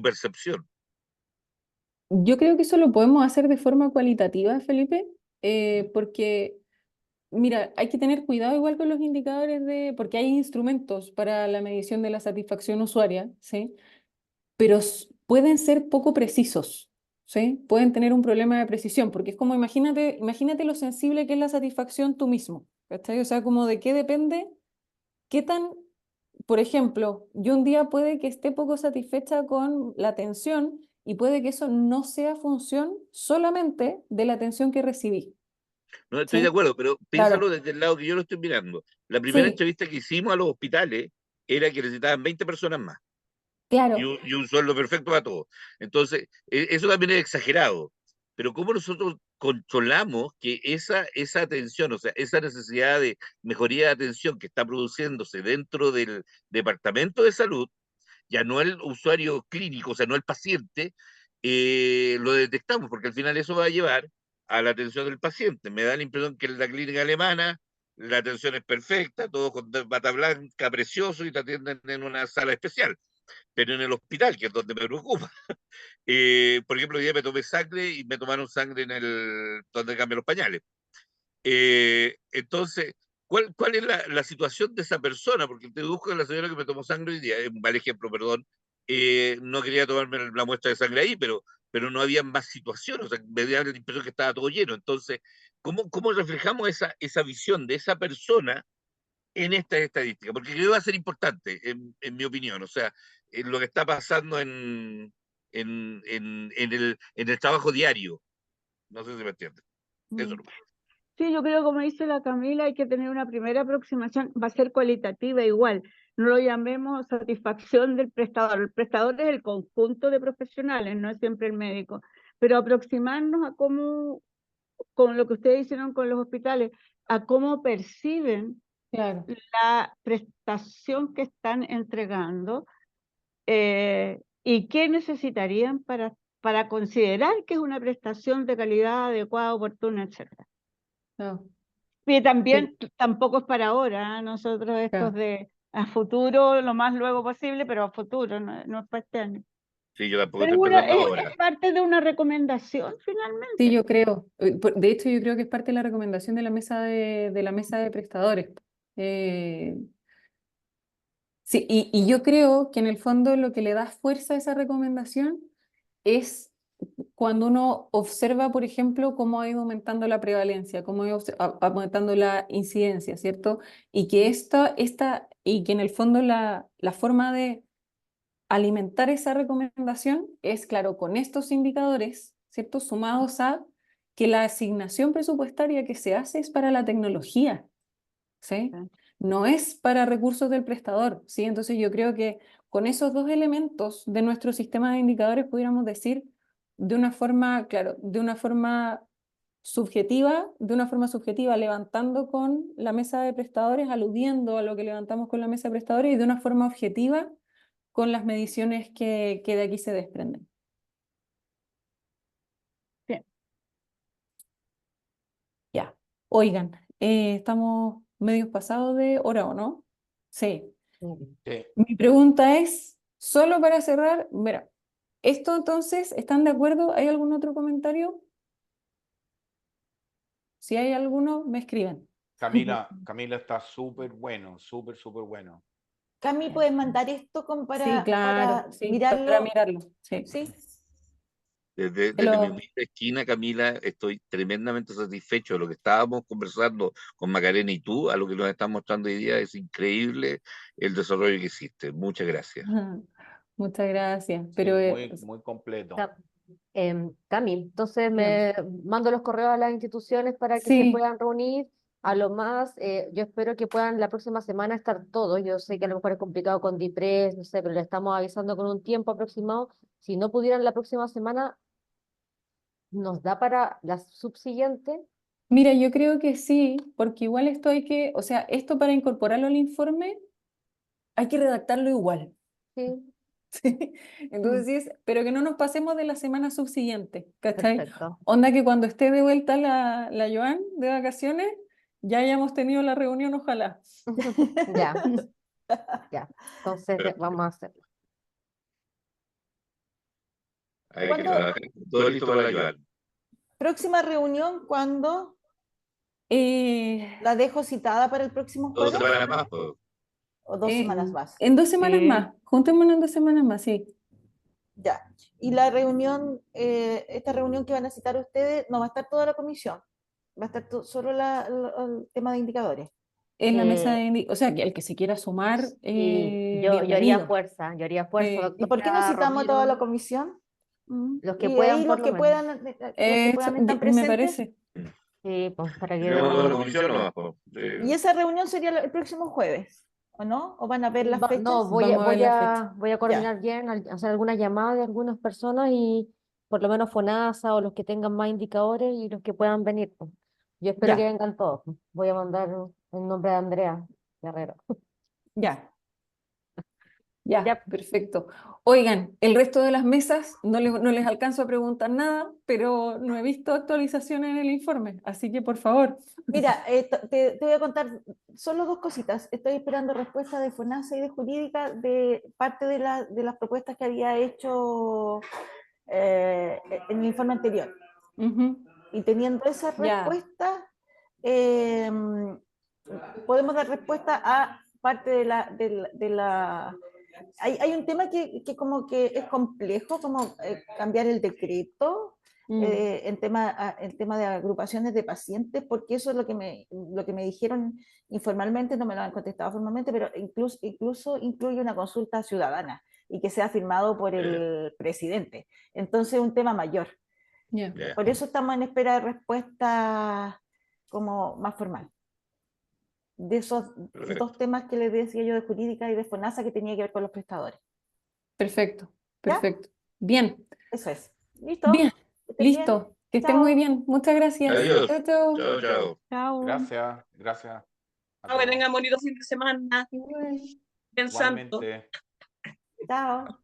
percepción. Yo creo que eso lo podemos hacer de forma cualitativa, Felipe, porque, mira, hay que tener cuidado igual con los indicadores porque hay instrumentos para la medición de la satisfacción usuaria, ¿sí? Pero pueden ser poco precisos, ¿sí? Pueden tener un problema de precisión, porque es como, imagínate lo sensible que es la satisfacción tú mismo, ¿cachai? O sea, como de qué depende, qué tan, por ejemplo, yo un día puede que esté poco satisfecha con la atención y puede que eso no sea función solamente de la atención que recibí, No estoy de ¿sí? acuerdo, pero piénsalo Claro, desde el lado que yo lo estoy mirando. La primera sí, entrevista que hicimos a los hospitales era que necesitaban 20 personas más claro. y un sueldo perfecto para todos. Entonces, eso también es exagerado. Pero ¿cómo nosotros controlamos que esa atención, o sea, esa necesidad de mejoría de atención que está produciéndose dentro del departamento de salud, ya no el usuario clínico, o sea, no el paciente, lo detectamos, porque al final eso va a llevar a la atención del paciente. Me da la impresión que en la clínica alemana la atención es perfecta, todo con bata blanca, precioso, y te atienden en una sala especial. Pero en el hospital, que es donde me preocupa. Por ejemplo, hoy día me tomé sangre y me tomaron sangre donde cambian los pañales. Entonces, ¿cuál es la situación de esa persona? Porque te deduzco que la señora que me tomó sangre hoy día, es un mal ejemplo, perdón, no quería tomarme la muestra de sangre ahí, pero no había más situaciones, o sea, me dio la impresión que estaba todo lleno. Entonces, ¿cómo reflejamos esa visión de esa persona en esta estadística? Porque creo que va a ser importante, en mi opinión, o sea, en lo que está pasando en el trabajo diario. No sé si me entiendes. Eso Mm. nomás. Sí, yo creo, como dice la Camila, hay que tener una primera aproximación, va a ser cualitativa igual, no lo llamemos satisfacción del prestador, el prestador es el conjunto de profesionales, no es siempre el médico, pero aproximarnos a cómo con lo que ustedes hicieron con los hospitales, a cómo perciben Claro, la prestación que están entregando y qué necesitarían para considerar que es una prestación de calidad adecuada, oportuna, etcétera. no, Y sí, también tampoco es para ahora, ¿eh? Nosotros estos claro. de a futuro, lo más luego posible, pero a futuro, no es para este año. Sí, yo tampoco Pero estoy bueno, pensando es ahora. parte de una recomendación Sí, finalmente. yo creo. De hecho, yo creo que es parte de la recomendación de la mesa de prestadores. Eh, sí, y yo creo que en el fondo lo que le da fuerza a esa recomendación es cuando uno observa, por ejemplo, cómo ha ido aumentando la prevalencia, cómo ha ido aumentando la incidencia, ¿cierto? Y que y que en el fondo la forma de alimentar esa recomendación es, claro, con estos indicadores, ¿cierto? Sumados a que la asignación presupuestaria que se hace es para la tecnología, ¿sí? Sí. No es para recursos del prestador, ¿sí? Entonces yo creo que con esos dos elementos de nuestro sistema de indicadores pudiéramos decir de una forma, claro, de una forma subjetiva, levantando con la mesa de prestadores, aludiendo a lo que levantamos con la mesa de prestadores y de una forma objetiva con las mediciones que de aquí se desprenden. Bien. Ya. Oigan, estamos medios pasados de hora, ¿o no? Sí. Sí. Mi pregunta es, solo para cerrar, mira, esto entonces, ¿están de acuerdo? ¿Hay algún otro comentario? Si hay alguno, me escriben. Camila está súper bueno, súper, súper bueno. Cami, ¿puedes mandar esto como Sí, claro, para sí, para mirarlo? mirarlo. Sí. ¿Sí? Desde Te mi lo- humilde esquina, Camila, estoy tremendamente satisfecho de lo que estábamos conversando con Macarena y tú, a lo que nos estás mostrando hoy día. Es increíble el desarrollo que hiciste. Muchas gracias. Muchas gracias. Sí, Pero muy completo. Cami, entonces dígame. me mando los correos a las instituciones para que se Sí, puedan reunir. A lo más, yo espero que puedan la próxima semana estar todos. Yo sé que a lo mejor es complicado con Dipres, no sé, pero le estamos avisando con un tiempo aproximado. Si no pudieran la próxima semana, ¿nos da para la subsiguiente? mira, yo creo que sí, porque igual esto hay que, o sea, esto para incorporarlo al informe hay que redactarlo igual. Sí, ¿Sí? Entonces sí es, pero que no nos pasemos de la semana subsiguiente, ¿cachai? perfecto. Onda que cuando esté de vuelta la Joan de vacaciones, ya hayamos tenido la reunión, ojalá. Ya, ya. Entonces vamos a hacerlo. Hay que ¿Cuándo? trabajar todo listo para ayudar. Próxima reunión, ¿cuándo? Eh, ¿La dejo citada para el próximo 2 jueves? semanas más, pues. ¿O 2 semanas más? en 2 semanas Sí. más, juntémonos en 2 semanas más, sí. Ya. Y la reunión, esta reunión que van a citar ustedes, no va a estar toda la comisión, va a estar solo el tema de indicadores. En la mesa Eh, de, o sea, que el que se quiera sumar, y yo haría bienvenido. fuerza, ¿Y por qué no doctora citamos a toda la Romero, comisión? los que Y ahí puedan por lo menos. los que puedan estar Me presentes. parece. Sí, pues para que Tenemos toda la comisión nomás, pues. Y esa reunión sería el próximo jueves, ¿o no? ¿O van a ver las fechas? No, Vamos a ver la fecha. voy a Ya. coordinar bien, hacer algunas llamadas de algunas personas y por lo menos FONASA o los que tengan más indicadores y los que puedan venir, pues. Yo espero que Ya. vengan todos, pues. Voy a mandar el nombre de Andrea Guerrero. Ya. Ya, Ya, perfecto. Oigan, el resto de las mesas no les alcanzo a preguntar nada, pero no he visto actualizaciones en el informe, así que por favor. Mira, te voy a contar solo 2 cositas. Estoy esperando respuesta de FONASA y de Jurídica de parte de las propuestas que había hecho en el informe anterior. Ujú. Y teniendo esa Ya, respuesta, eh, podemos dar respuesta a parte de la. Hay un tema que como que es complejo, como cambiar el decreto en tema de agrupaciones de pacientes, porque eso es lo que me dijeron informalmente, no me lo han contestado formalmente, pero incluso incluye una consulta ciudadana y que sea firmado por el presidente. Entonces es un tema mayor. ya. Ya. Por eso estamos en espera de respuesta como más formal. De esos Perfecto. 2 temas que les decía yo de jurídica y de FONASA que tenía que ver con los prestadores. Perfecto, ¿Ya? perfecto. Bien, Eso es. ¿Listo? bien, ¿Que estén bien? listo. Que estén muy Chao. bien. Muchas gracias. Adiós. Chao, chao. Chao, chao. Chao. Gracias, gracias a Que todos. tengan bonito fin de semana. Igual. Bien santo. Igualmente. Chao.